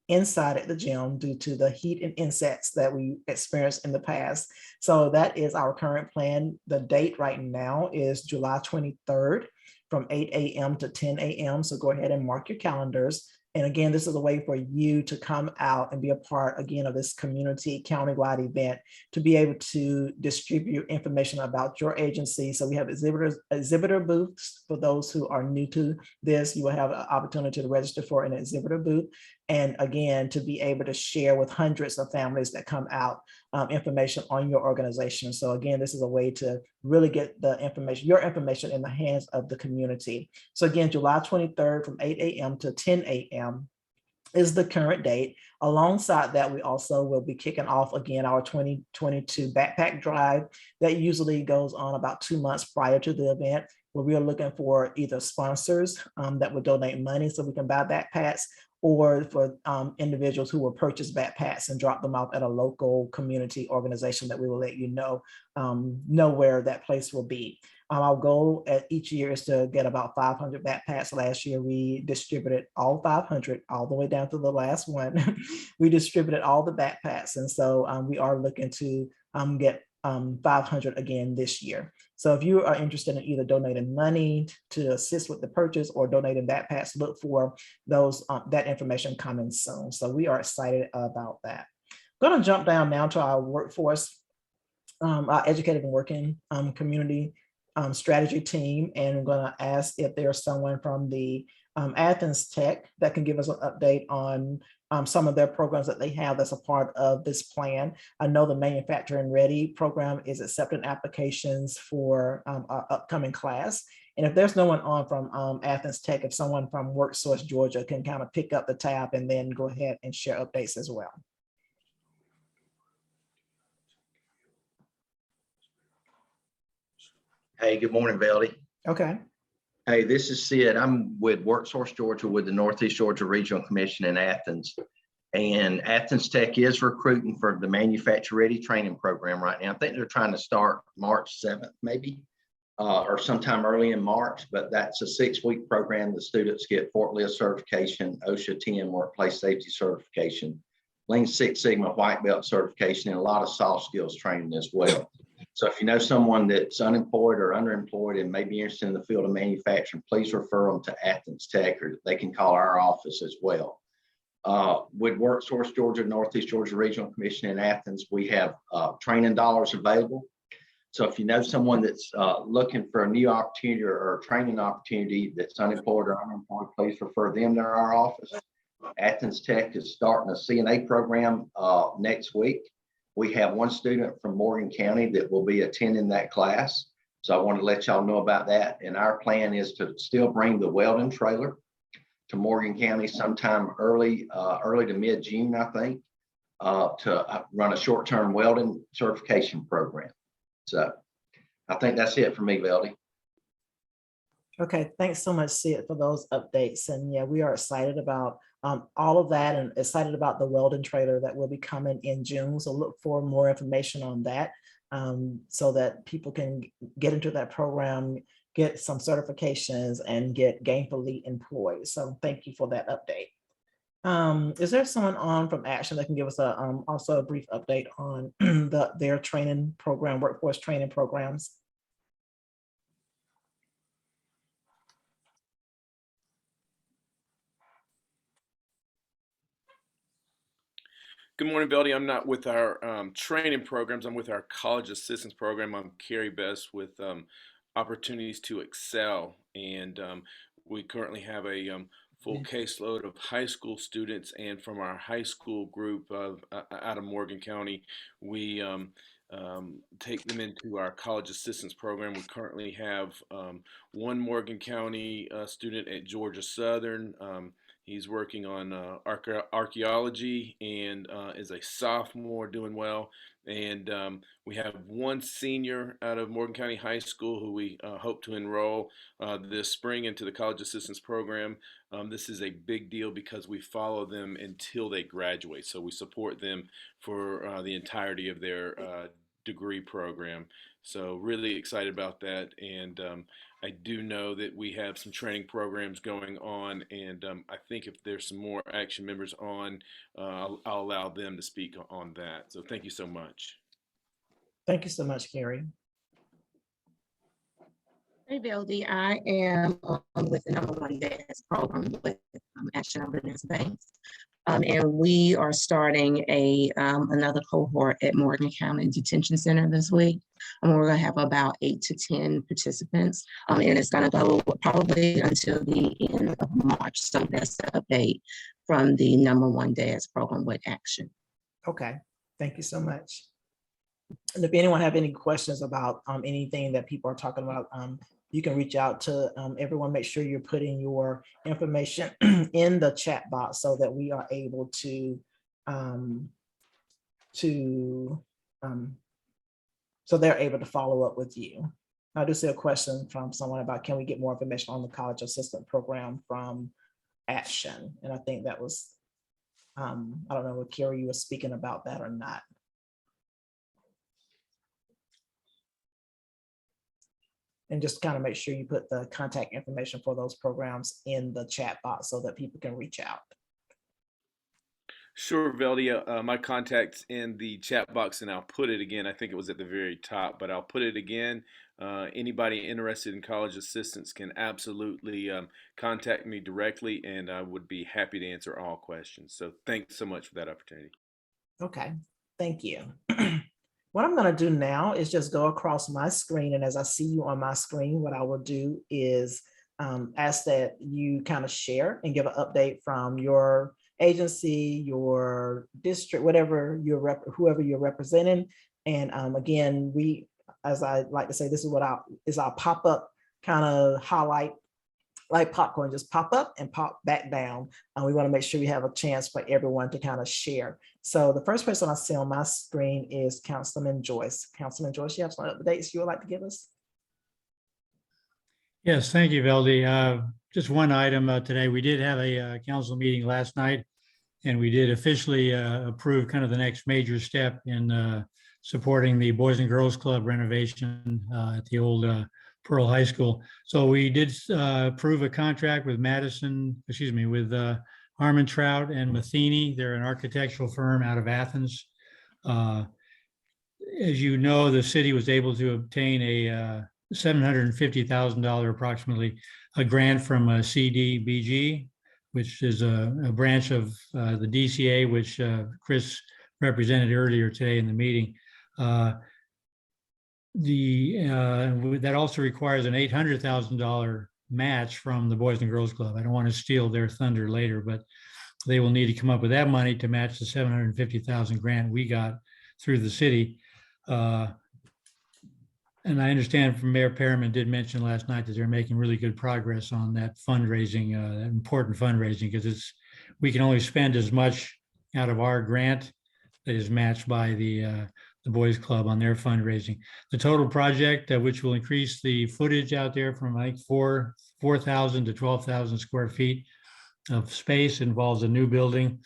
inside at the gym due to the heat and insects that we experienced in the past. So that is our current plan. The date right now is July 23rd from 8 a.m. to 10 a.m. So go ahead and mark your calendars. And again, this is a way for you to come out and be a part, again, of this community countywide event, to be able to distribute information about your agency. So we have exhibitor booths for those who are new to this. You will have an opportunity to register for an exhibitor booth. And again, to be able to share with hundreds of families that come out information on your organization. So again, this is a way to really get the information, your information, in the hands of the community. So again, July 23rd from 8 a.m. to 10 a.m. is the current date. Alongside that, we also will be kicking off again our 2022 backpack drive that usually goes on about 2 months prior to the event, where we are looking for either sponsors that would donate money so we can buy backpacks, or for individuals who will purchase backpacks and drop them off at a local community organization that we will let you know where that place will be. Our goal at each year is to get about 500 backpacks. Last year, we distributed all 500, all the way down to the last one. We distributed all the backpacks. And so we are looking to get 500 again this year. So if you are interested in either donating money to assist with the purchase or donating backpacks, look for those that information coming soon. So we are excited about that. I'm going to jump down now to our workforce our educated and working community strategy team, and I'm going to ask if there's someone from the Athens Tech that can give us an update on some of their programs that they have that's a part of this plan. I know the Manufacturing Ready program is accepting applications for our upcoming class. And if there's no one on from Athens Tech, if someone from WorkSource Georgia can kind of pick up the tab and then go ahead and share updates as well. Hey, good morning, Veldy. Okay. Hey, this is Sid. I'm with WorkSource Georgia with the Northeast Georgia Regional Commission in Athens. And Athens Tech is recruiting for the Manufacturing Ready training program right now. I think they're trying to start March 7th, maybe, or sometime early in March, but that's a 6-week program. The students get forklift certification, OSHA 10 workplace safety certification, Lean Six Sigma white belt certification, and a lot of soft skills training as well. So if you know someone that's unemployed or underemployed and may be interested in the field of manufacturing, please refer them to Athens Tech, or they can call our office as well. With WorkSource Georgia, Northeast Georgia Regional Commission in Athens, we have training dollars available. So if you know someone that's looking for a new opportunity or a training opportunity that's unemployed or unemployed, please refer them to our office. Athens Tech is starting a CNA program next week. We have one student from Morgan County that will be attending that class. So I want to let y'all know about that. And our plan is to still bring the welding trailer to Morgan County sometime early to mid-June, I think, to run a short-term welding certification program. So I think that's it for me, Veldy. Okay, thanks so much, Sid, for those updates. And yeah, we are excited about all of that, and excited about the welding trailer that will be coming in June. So look for more information on that so that people can get into that program, get some certifications, and get gainfully employed. So thank you for that update. Is there someone on from Action that can give us also a brief update on their training program, workforce training programs? Good morning, Veldy. I'm not with our training programs. I'm with our college assistance program. I'm Carrie Best with Opportunities to Excel. And we currently have a full caseload of high school students. And from our high school group out of Morgan County, we take them into our college assistance program. We currently have one Morgan County student at Georgia Southern. He's working on archaeology and is a sophomore, doing well. And we have one senior out of Morgan County High School who we hope to enroll this spring into the college assistance program. This is a big deal because we follow them until they graduate. So we support them for the entirety of their degree program. So really excited about that. And I do know that we have some training programs going on, and I think if there's some more Action members on, I'll allow them to speak on that. So thank you so much. Thank you so much, Carrie. Hey, Veldy, I am with the number 1 DAS program with Action Abundance Banks. And we are starting another cohort at Morgan County Detention Center this week. And we're going to have about 8 to 10 participants. And it's going to go probably until the end of March. So that's the update from the number 1 DAS program with Action. Okay, thank you so much. And if anyone have any questions about anything that people are talking about, you can reach out to everyone. Make sure you're putting your information in the chat box so that we are able to so they're able to follow up with you. I do see a question from someone about, can we get more information on the college assistant program from Action? And I think that was, I don't know if Carrie, you were speaking about that or not. And just kind of make sure you put the contact information for those programs in the chat box so that people can reach out. Sure, Veldy. My contact's in the chat box, and I'll put it again. I think it was at the very top, but I'll put it again. Anybody interested in college assistance can absolutely contact me directly, and I would be happy to answer all questions. So thanks so much for that opportunity. Okay, thank you. What I'm going to do now is just go across my screen. And as I see you on my screen, what I will do is ask that you kind of share and give an update from your agency, your district, whatever whoever you're representing. And again, as I like to say, this is our pop-up kind of highlight, like popcorn, just pop up and pop back down. We want to make sure we have a chance for everyone to kind of share. So the first person I see on my screen is Councilman Joyce. Councilman Joyce, you have some updates you would like to give us? Yes, thank you, Veldy. Just one item today. We did have a council meeting last night, and we did officially approve kind of the next major step in supporting the Boys and Girls Club renovation at the old Pearl High School. So we did approve a contract with with Harmon Trout and Matheny. They're an architectural firm out of Athens. As you know, the city was able to obtain a $750,000 approximately a grant from CDBG, which is a branch of the DCA, which Chris represented earlier today in the meeting. That also requires an $800,000 match from the Boys and Girls Club. I don't want to steal their thunder later, but they will need to come up with that money to match the $750,000 grant we got through the city. And I understand from Mayor Perriman did mention last night that they're making really good progress on that fundraising, that important fundraising, because we can only spend as much out of our grant that is matched by the Boys Club on their fundraising. The total project, which will increase the footage out there from like 4,000 to 12,000 square feet of space, involves a new building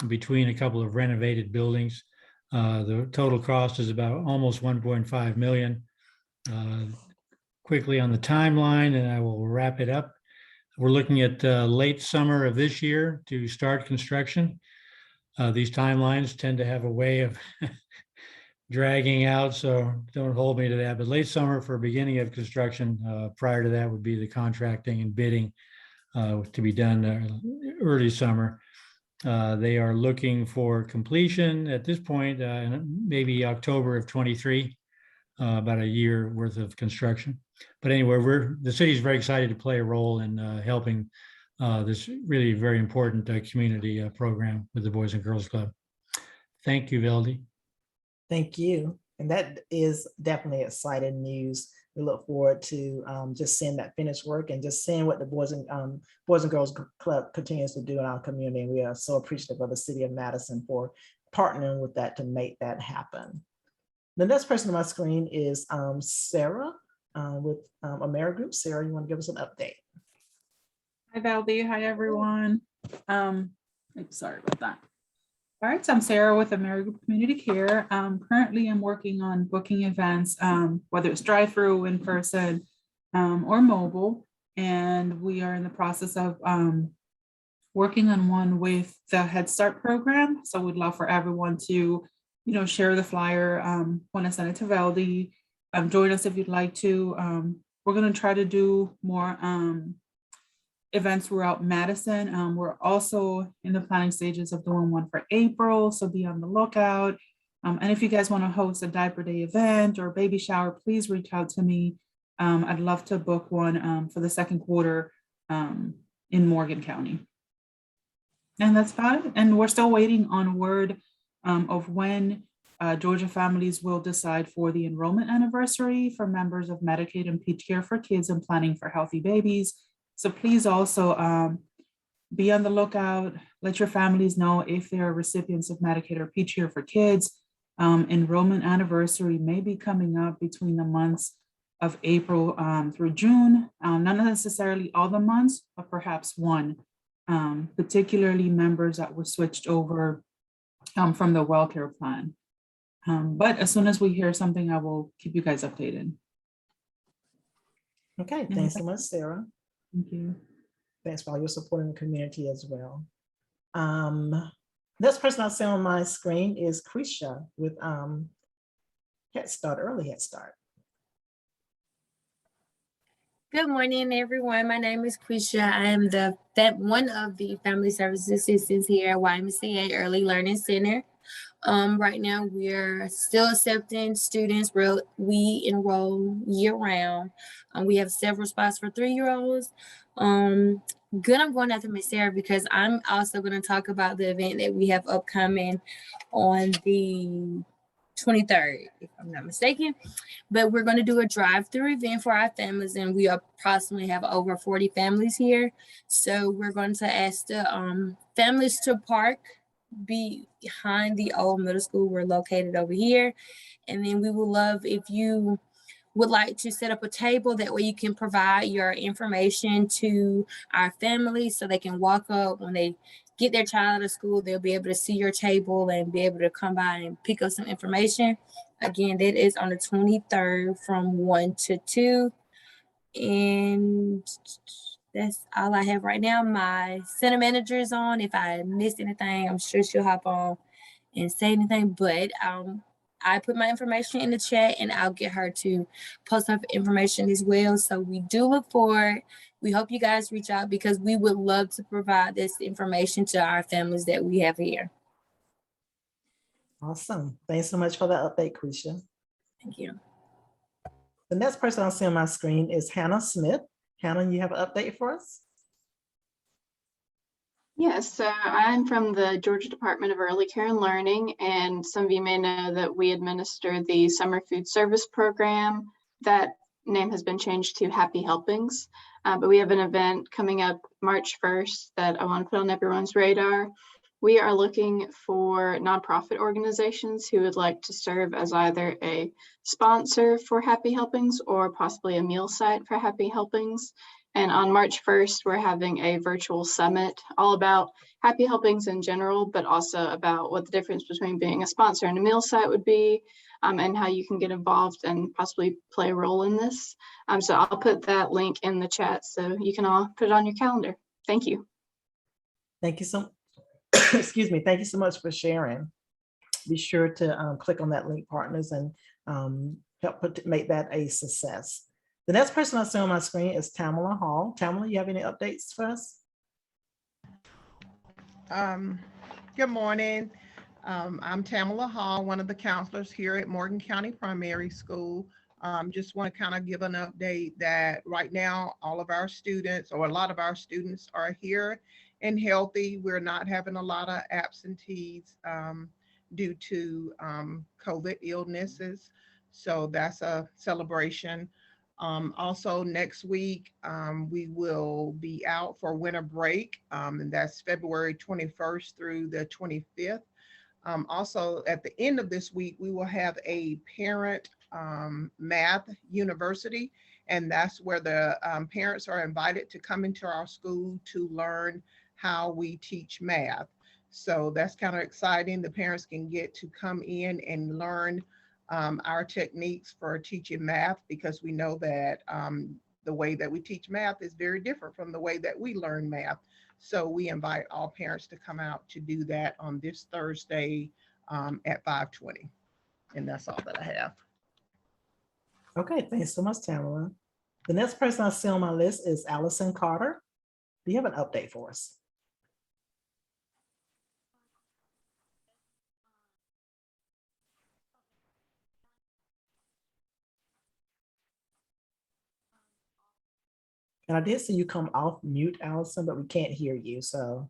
between a couple of renovated buildings. The total cost is about almost 1.5 million. Quickly on the timeline, and I will wrap it up. We're looking at late summer of this year to start construction. These timelines tend to have a way of dragging out, so don't hold me to that. But late summer for beginning of construction. Prior to that would be the contracting and bidding to be done early summer. They are looking for completion at this point, maybe October of 23. About a year worth of construction. But anyway, the city's very excited to play a role in helping this really very important community program with the Boys and Girls Club. Thank you, Veldy. Thank you. And that is definitely exciting news. We look forward to just seeing that finished work and just seeing what the Boys and Girls Club continues to do in our community. And we are so appreciative of the city of Madison for partnering with that to make that happen. The next person on my screen is Sarah with Amera Group. Sarah, you want to give us an update? Hi, Valdi. Hi, everyone. Sorry about that. All right, so I'm Sarah with Amera Group Community Care. Currently, I'm working on booking events, whether it's drive-through, in person, or mobile. And we are in the process of working on one with the Head Start program. So we'd love for everyone to share the flyer when I send it to Valdi. Join us if you'd like to. We're going to try to do more events throughout Madison. We're also in the planning stages of doing one for April, so be on the lookout. And if you guys want to host a diaper day event or baby shower, please reach out to me. I'd love to book one for the second quarter in Morgan County. And that's about it. And we're still waiting on word of when Georgia families will decide for the enrollment anniversary for members of Medicaid and Peach Care for Kids and Planning for Healthy Babies. So please also be on the lookout. Let your families know if they are recipients of Medicaid or Peach Care for Kids. Enrollment anniversary may be coming up between the months of April through June. Not necessarily all the months, but perhaps one, particularly members that were switched over from the WellCare plan. But as soon as we hear something, I will keep you guys updated. Okay, thanks so much, Sarah. Thank you. Thanks for all your support in the community as well. Next person I see on my screen is Krisha with Head Start, Early Head Start. Good morning, everyone. My name is Krisha. I am one of the Family Services Assistants here at YMCA Early Learning Center. Right now, we're still accepting students. We enroll year round. We have several spots for 3-year-olds. Good, I'm going after Miss Sarah because I'm also going to talk about the event that we have upcoming on the 23rd, if I'm not mistaken. But we're going to do a drive-through event for our families, and we approximately have over 40 families here. So we're going to ask the families to park behind the old middle school. We're located over here. And then we would love if you would like to set up a table. That way you can provide your information to our families so they can walk up when they get their child out of school. They'll be able to see your table and be able to come by and pick up some information. Again, that is on the 23rd from 1 to 2. And that's all I have right now. My center manager is on. If I missed anything, I'm sure she'll hop on and say anything. But I put my information in the chat and I'll get her to post her information as well. So we do look forward. We hope you guys reach out because we would love to provide this information to our families that we have here. Awesome. Thanks so much for that update, Quisha. Thank you. The next person I'll see on my screen is Hannah Smith. Hannah, you have an update for us? Yes, so I'm from the Georgia Department of Early Care and Learning, and some of you may know that we administer the Summer Food Service Program. That name has been changed to Happy Helpings, but we have an event coming up March 1st that I want to put on everyone's radar. We are looking for nonprofit organizations who would like to serve as either a sponsor for Happy Helpings or possibly a meal site for Happy Helpings. And on March 1st, we're having a virtual summit all about Happy Helpings in general, but also about what the difference between being a sponsor and a meal site would be, and how you can get involved and possibly play a role in this. So I'll put that link in the chat so you can all put it on your calendar. Thank you. Thank you so excuse me. Thank you so much for sharing. Be sure to click on that link, partners, and help make that a success. The next person I see on my screen is Tamala Hall. Tamala, you have any updates for us? Good morning. I'm Tamala Hall, one of the counselors here at Morgan County Primary School. Just want to kind of give an update that right now, all of our students, or a lot of our students, are here and healthy. We're not having a lot of absentees due to COVID illnesses. So that's a celebration. Also next week, we will be out for winter break, and that's February 21st through the 25th. Also at the end of this week, we will have a parent math university, and that's where the parents are invited to come into our school to learn how we teach math. So that's kind of exciting. The parents can get to come in and learn our techniques for teaching math, because we know that the way that we teach math is very different from the way that we learn math. So we invite all parents to come out to do that on this Thursday at 5:20. And that's all that I have. Okay, thanks so much, Tamara. The next person I see on my list is Allison Carter. Do you have an update for us? And I did see you come off mute, Allison, but we can't hear you, so.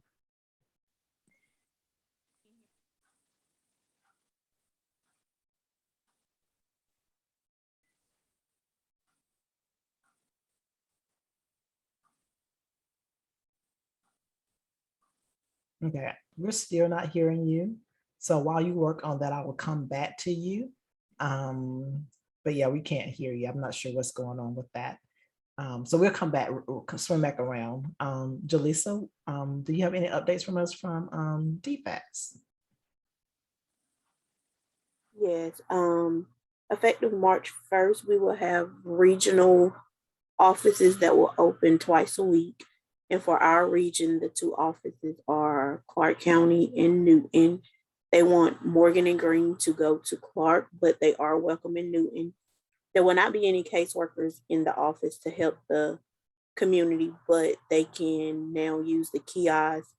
Okay, we're still not hearing you. So while you work on that, I will come back to you. But yeah, we can't hear you. I'm not sure what's going on with that. So we'll come back, we'll swim back around. Jaleesa, do you have any updates from us from DFACS? Yes, effective March 1st, we will have regional offices that will open twice a week. And for our region, the two offices are Clark County and Newton. They want Morgan and Greene to go to Clark, but they are welcome in Newton. There will not be any caseworkers in the office to help the community, but they can now use the kiosk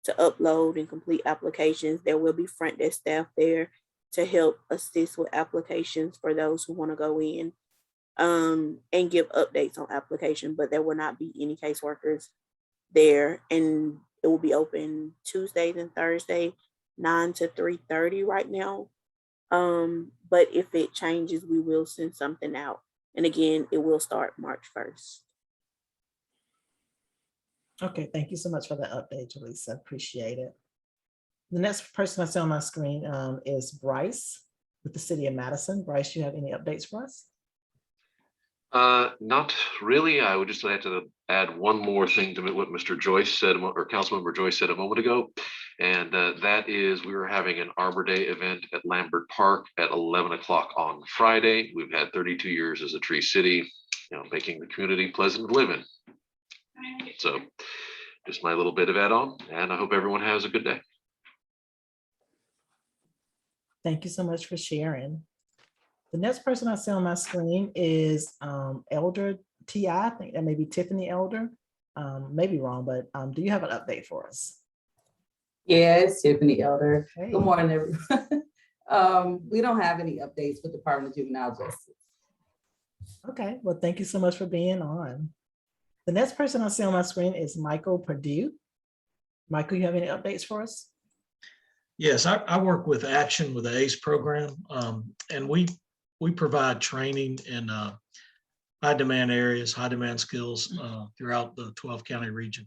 to upload and complete applications. There will be front desk staff there to help assist with applications for those who want to go in and give updates on application, but there will not be any caseworkers there. And it will be open Tuesdays and Thursday, 9 to 3:30 right now. But if it changes, we will send something out. And again, it will start March 1st. Okay, thank you so much for that update, Jaleesa. Appreciate it. The next person I see on my screen is Bryce with the City of Madison. Bryce, you have any updates for us? Not really. I would just like to add one more thing to what Mr. Joyce said, or Councilmember Joyce said a moment ago, and that is we were having an Arbor Day event at Lambert Park at 11 o'clock on Friday. We've had 32 years as a tree city, making the community pleasant to live in. So just my little bit of add-on, and I hope everyone has a good day. Thank you so much for sharing. The next person I see on my screen is Elder Ti. I think that may be Tiffany Elder. Maybe wrong, but do you have an update for us? Yeah, it's Tiffany Elder. Hey. Good morning, everyone. We don't have any updates with the Department of Juvenile Justice. Okay, well, thank you so much for being on. The next person I see on my screen is Michael Purdue. Michael, you have any updates for us? Yes, I work with Action with the ACE program, and we provide training in high demand areas, high demand skills throughout the 12 county region.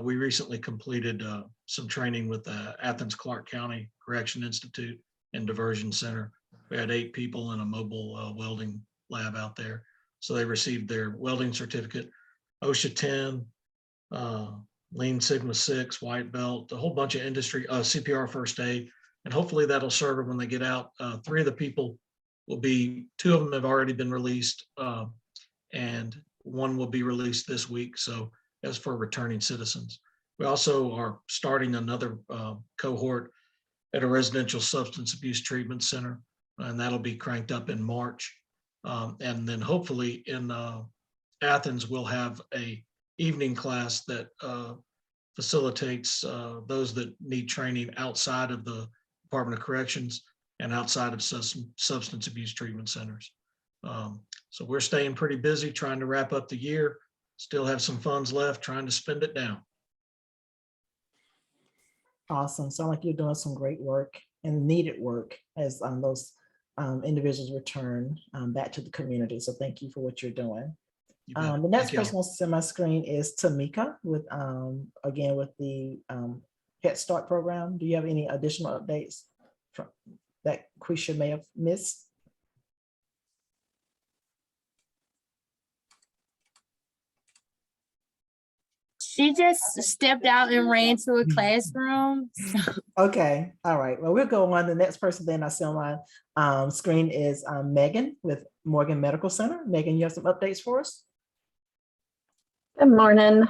We recently completed some training with the Athens Clarke County Correction Institute and Diversion Center. We had 8 people in a mobile welding lab out there. So they received their welding certificate, OSHA 10, Lean Sigma 6, white belt, a whole bunch of industry, CPR first aid, and hopefully that'll serve them when they get out. 3 of the people will be, 2 of them have already been released, and 1 will be released this week. So as for returning citizens, we also are starting another cohort at a residential substance abuse treatment center, and that'll be cranked up in March. And then hopefully in Athens, we'll have a evening class that facilitates those that need training outside of the Department of Corrections and outside of substance abuse treatment centers. So we're staying pretty busy trying to wrap up the year, still have some funds left, trying to spend it down. Awesome. Sound like you're doing some great work and needed work as those individuals return back to the community. So thank you for what you're doing. The next person on my screen is Tamika with, again, with the Head Start program. Do you have any additional updates from that Quisha may have missed? She just stepped out and ran to a classroom. Okay, all right. Well, we'll go on. The next person then I see on my screen is Megan with Morgan Medical Center. Megan, you have some updates for us? Good morning.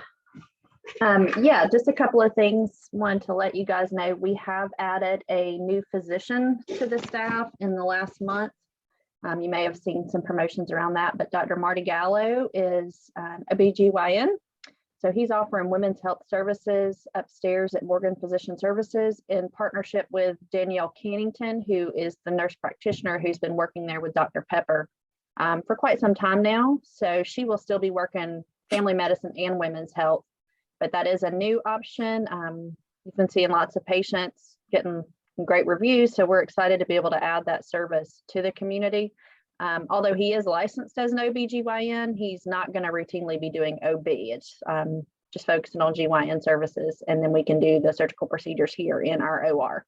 Yeah, just a couple of things. One, to let you guys know, we have added a new physician to the staff in the last month. You may have seen some promotions around that, but Dr. Marty Gallo is a BGYN. So he's offering women's health services upstairs at Morgan Physician Services in partnership with Danielle Cannington, who is the nurse practitioner who's been working there with Dr. Pepper for quite some time now. So she will still be working family medicine and women's health, but that is a new option. You've been seeing lots of patients getting great reviews, so we're excited to be able to add that service to the community. Although he is licensed as an OB/GYN, he's not going to routinely be doing OB. It's just focusing on GYN services, and then we can do the surgical procedures here in our OR.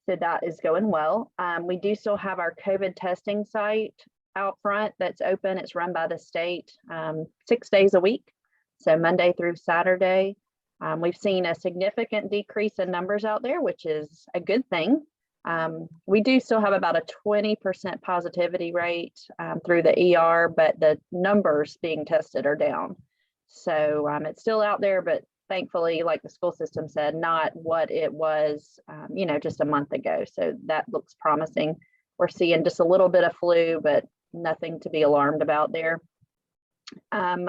So that is going well. We do still have our COVID testing site out front that's open. It's run by the state 6 days a week, so Monday through Saturday. We've seen a significant decrease in numbers out there, which is a good thing. We do still have about a 20% positivity rate through the ER, but the numbers being tested are down. So it's still out there, but thankfully, like the school system said, not what it was, just a month ago. So that looks promising. We're seeing just a little bit of flu, but nothing to be alarmed about there.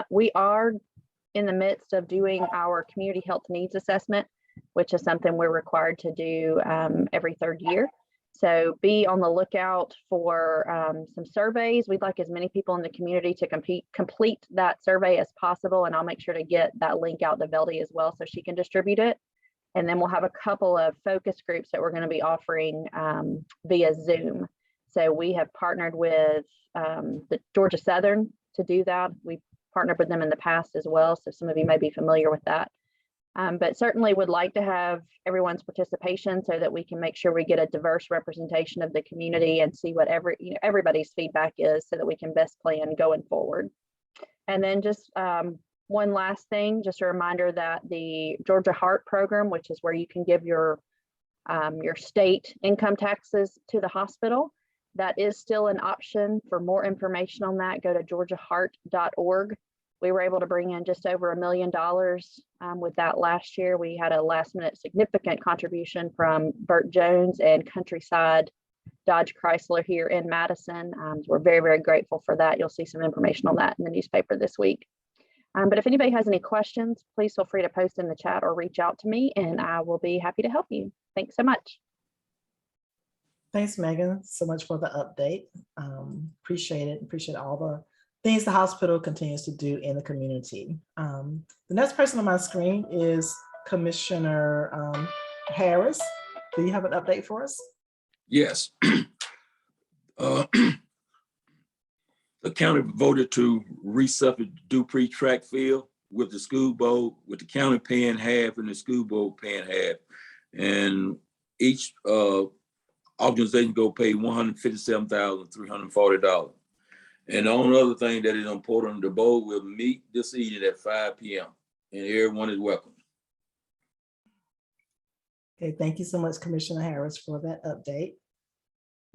We are in the midst of doing our community health needs assessment. which is something we're required to do every third year. So be on the lookout for some surveys. We'd like as many people in the community to complete that survey as possible. And I'll make sure to get that link out to Veldy as well so she can distribute it. And then we'll have a couple of focus groups that we're going to be offering via Zoom. So we have partnered with the Georgia Southern to do that. We've partnered with them in the past as well. So some of you may be familiar with that. But certainly would like to have everyone's participation so that we can make sure we get a diverse representation of the community and see what everybody's feedback is so that we can best plan going forward. And then just one last thing, just a reminder that the Georgia Heart program, which is where you can give your state income taxes to the hospital, that is still an option. For more information on that, go to georgiaheart.org. We were able to bring in just over $1 million with that last year. We had a last minute significant contribution from Burt Jones and Countryside Dodge Chrysler here in Madison. We're very, very grateful for that. You'll see some information on that in the newspaper this week. But if anybody has any questions, please feel free to post in the chat or reach out to me and I will be happy to help you. Thanks so much. Thanks, Megan, so much for the update. Appreciate it. Appreciate all the things the hospital continues to do in the community. The next person on my screen is Commissioner Harris. Do you have an update for us? Yes. The county voted to resupply Dupree track field with the school board, with the county paying half and the school board paying half. And each organization go pay $157,340. And the only other thing that is important, the board will meet this evening at 5 p.m. and everyone is welcome. Okay, thank you so much, Commissioner Harris, for that update.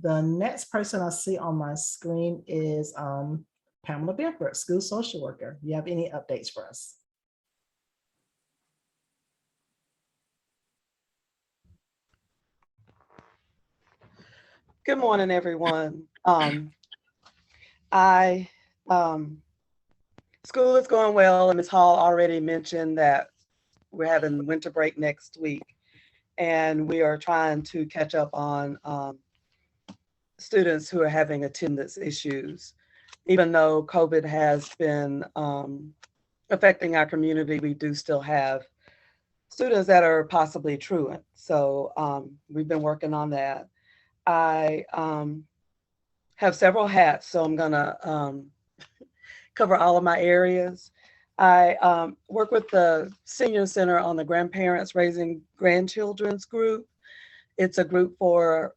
The next person I see on my screen is Pamela Benford, school social worker. Do you have any updates for us? Good morning, everyone. School is going well, and Ms. Hall already mentioned that we're having winter break next week, and we are trying to catch up on students who are having attendance issues. Even though COVID has been affecting our community, we do still have students that are possibly truant. So we've been working on that. I have several hats, so I'm gonna cover all of my areas. I work with the Senior Center on the Grandparents Raising Grandchildren's group. It's a group for,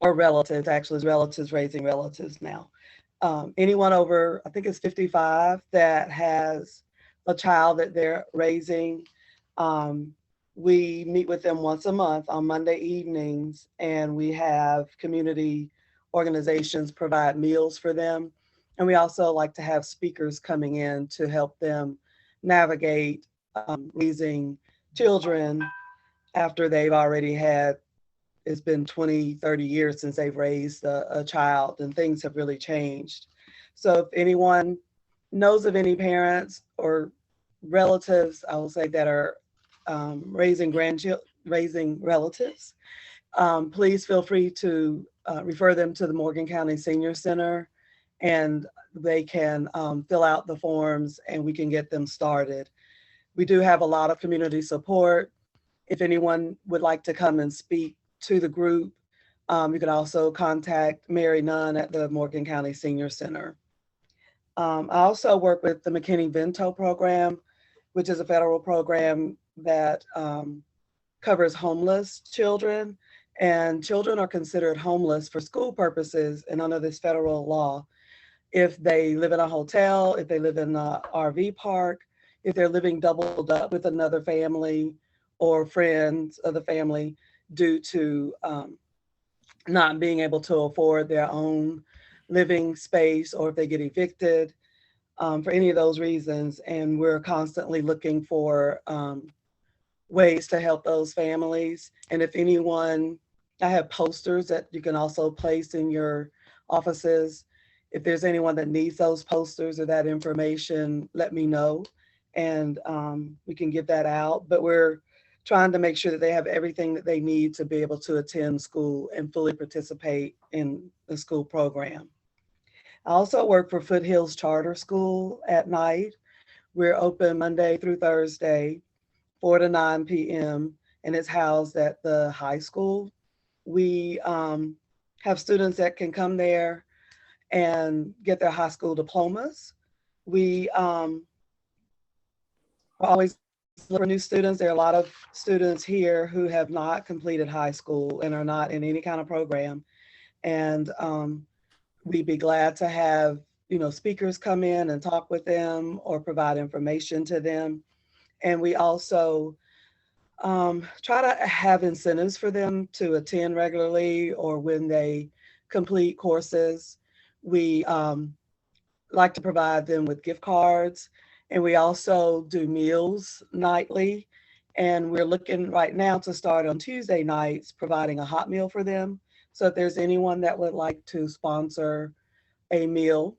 or relatives, actually, relatives raising relatives now. Anyone over, I think it's 55, that has a child that they're raising. We meet with them once a month on Monday evenings, and we have community organizations provide meals for them. And we also like to have speakers coming in to help them navigate raising children after they've already had, it's been 20, 30 years since they've raised a child, and things have really changed. So if anyone knows of any parents or relatives, I will say, that are raising relatives, please feel free to refer them to the Morgan County Senior Center, and they can fill out the forms and we can get them started. We do have a lot of community support. If anyone would like to come and speak to the group, you can also contact Mary Nunn at the Morgan County Senior Center. I also work with the McKinney-Vento program, which is a federal program that covers homeless children, and children are considered homeless for school purposes and under this federal law if they live in a hotel, if they live in an RV park, if they're living doubled up with another family or friends of the family due to not being able to afford their own living space, or if they get evicted for any of those reasons. And we're constantly looking for ways to help those families. And if anyone, I have posters that you can also place in your offices. If there's anyone that needs those posters or that information, let me know, and we can get that out. But we're trying to make sure that they have everything that they need to be able to attend school and fully participate in the school program. I also work for Foothills Charter School at night. We're open Monday through Thursday, 4 to 9 p.m., and it's housed at the high school. We have students that can come there and get their high school diplomas. We always look for new students. There are a lot of students here who have not completed high school and are not in any kind of program. And we'd be glad to have, speakers come in and talk with them or provide information to them. And we also try to have incentives for them to attend regularly or when they complete courses. We like to provide them with gift cards, and we also do meals nightly. And we're looking right now to start on Tuesday nights providing a hot meal for them. So if there's anyone that would like to sponsor a meal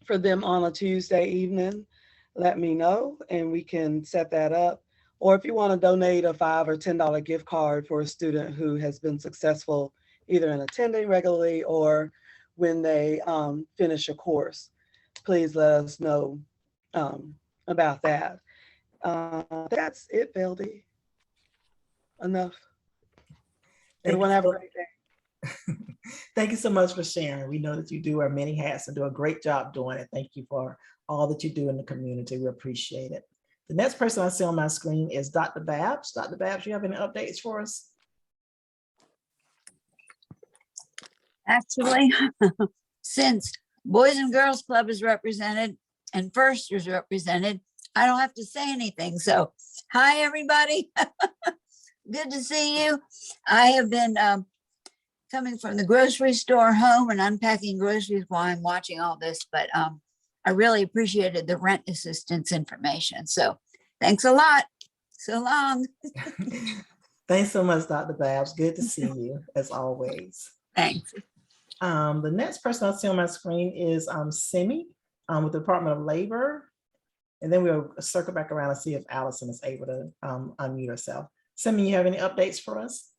for them on a Tuesday evening, let me know and we can set that up. Or if you want to donate a $5 or $10 gift card for a student who has been successful either in attending regularly or when they finish a course, please let us know about that. That's it, Beldy. Enough. Everyone have a great day. Thank you so much for sharing. We know that you do wear many hats and do a great job doing it. Thank you for all that you do in the community. We appreciate it. The next person I see on my screen is Dr. Babs. Dr. Babs, you have any updates for us? Actually, since Boys and Girls Club is represented and First is represented, I don't have to say anything. So, hi, everybody. Good to see you. I have been coming from the grocery store home and unpacking groceries while I'm watching all this, but I really appreciated the rent assistance information. So thanks a lot. So long. Thanks so much, Dr. Babs. Good to see you as always. Thanks. The next person I see on my screen is Simi with the Department of Labor. And then we'll circle back around and see if Allison is able to unmute herself. Simi, you have any updates for us?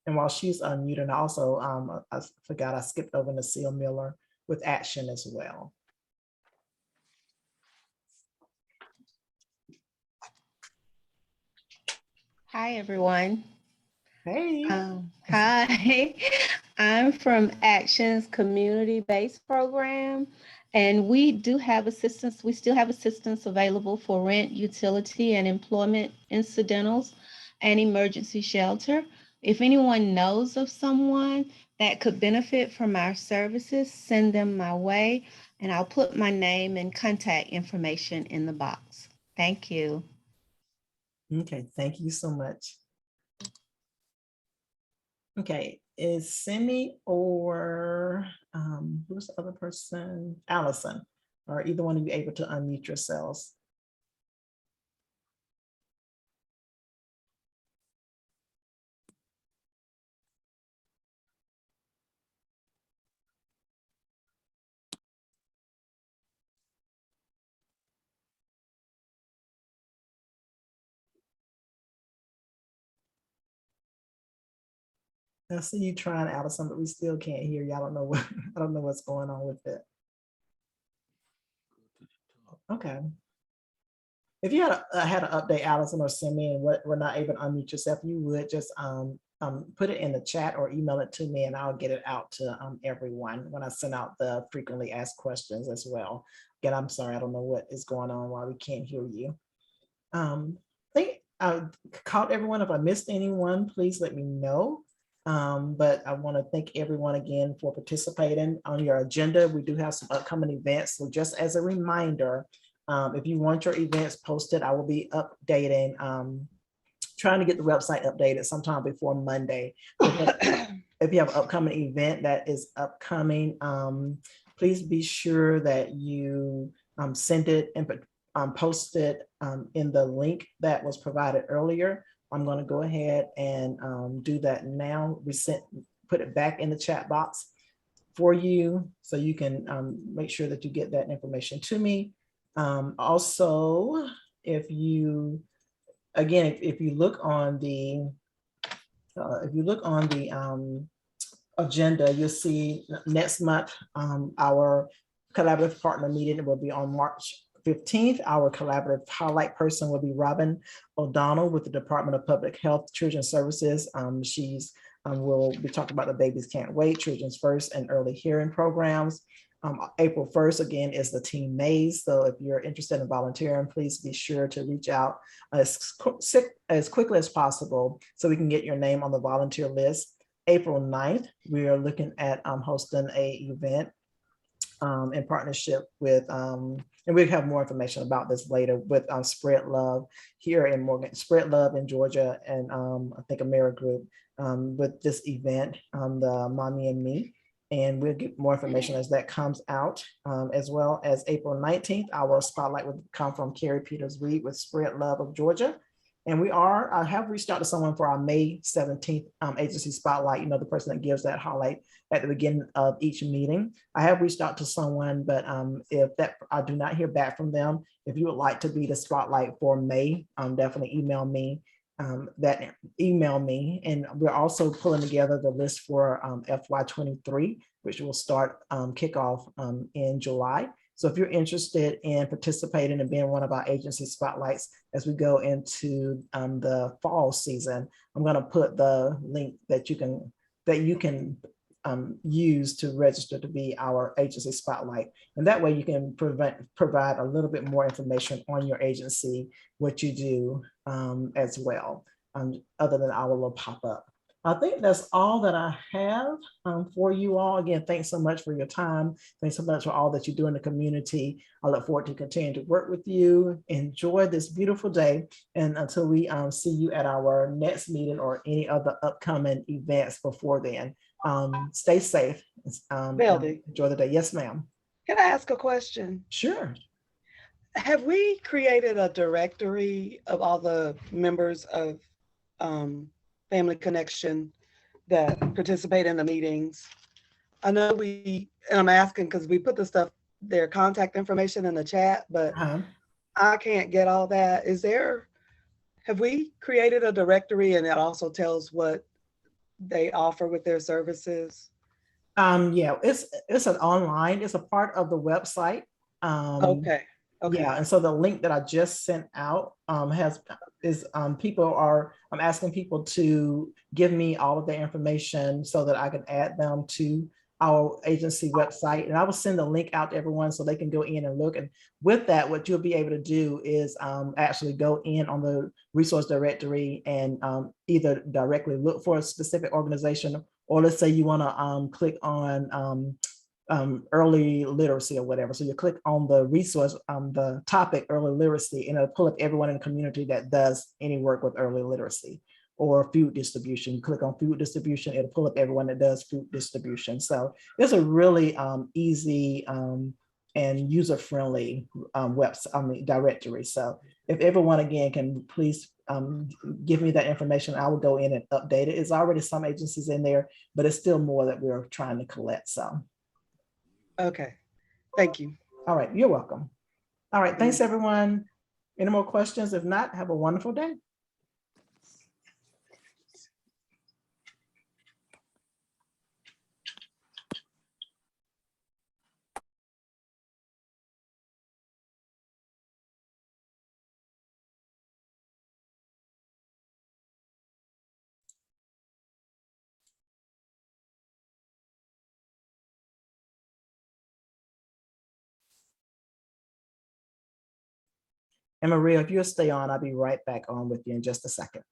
And while she's unmuted, I also, I forgot I skipped over Naseel Miller with Action as well. Hi, everyone. Hey. Hi, I'm from Action's community-based program, and we do have assistance. We still have assistance available for rent, utility, and employment incidentals and emergency shelter. If anyone knows of someone that could benefit from our services, send them my way, and I'll put my name and contact information in the box. Thank you. Okay, thank you so much. Okay, is Simi or who's the other person? Allison, are either one of you able to unmute yourselves? I see you trying, Allison, but we still can't hear you. I don't know what I don't know what's going on with it. Okay. If you had an update, Allison or Simi, and we're not able to unmute yourself, you would just put it in the chat or email it to me, and I'll get it out to everyone when I send out the frequently asked questions as well. Again, I'm sorry, I don't know what is going on while we can't hear you. I think I caught everyone. If I missed anyone, please let me know. But I want to thank everyone again for participating. On your agenda, we do have some upcoming events. So just as a reminder, if you want your events posted, I will be updating, trying to get the website updated sometime before Monday. If you have an upcoming event that is upcoming, please be sure that you send it and post it in the link that was provided earlier. I'm going to go ahead and do that now. Put it back in the chat box for you, so you can make sure that you get that information to me. Also, if you, again, if you look on the agenda, you'll see next month our collaborative partner meeting will be on March 15th. Our collaborative highlight person will be Robin O'Donnell with the Department of Public Health Children's Services. She's we'll be talking about the Babies Can't Wait, Children's First, and early hearing programs. April 1st, again, is the Team Maze. So if you're interested in volunteering, please be sure to reach out as quickly as possible so we can get your name on the volunteer list. April 9th, we are looking at hosting a event in partnership with, and we'll have more information about this later, with Spread Love here in Morgan, Spread Love in Georgia, and I think AmeriGroup with this event, the Mommy and Me. And we'll get more information as that comes out, as well as April 19th, our spotlight will come from Carrie Peters-Reed with Spread Love of Georgia. And I have reached out to someone for our May 17th agency spotlight, you know, the person that gives that highlight at the beginning of each meeting. I have reached out to someone, but if I do not hear back from them, if you would like to be the spotlight for May, definitely email me. And we're also pulling together the list for FY23, which will start kickoff in July. So if you're interested in participating and being one of our agency spotlights as we go into the fall season, I'm going to put the link that you can use to register to be our agency spotlight. And that way you can provide a little bit more information on your agency, what you do as well, other than our little pop-up. I think that's all that I have for you all. Again, thanks so much for your time. Thanks so much for all that you do in the community. I look forward to continuing to work with you. Enjoy this beautiful day. And until we see you at our next meeting or any other upcoming events before then, stay safe. Enjoy the day. Yes, ma'am. Can I ask a question? Sure. Have we created a directory of all the members of Family Connection that participate in the meetings? I know and I'm asking because we put the stuff, their contact information in the chat, but I can't get all that. Have we created a directory and it also tells what they offer with their services? Yeah, it's an online, it's a part of the website. Okay. Yeah, and so the link that I just sent out I'm asking people to give me all of their information so that I can add them to our agency website. And I will send the link out to everyone so they can go in and look. And with that, what you'll be able to do is actually go in on the resource directory and either directly look for a specific organization, or let's say you want to click on early literacy or whatever. So you click on the resource, the topic early literacy, and it'll pull up everyone in the community that does any work with early literacy or food distribution. You click on food distribution, it'll pull up everyone that does food distribution. So it's a really easy and user-friendly directory. So if everyone again can please give me that information, I will go in and update it. It's already some agencies in there, but it's still more that we're trying to collect. So. Okay, thank you. All right, you're welcome. All right, thanks everyone. Any more questions? If not, have a wonderful day. And Maria, if you'll stay on, I'll be right back on with you in just a second.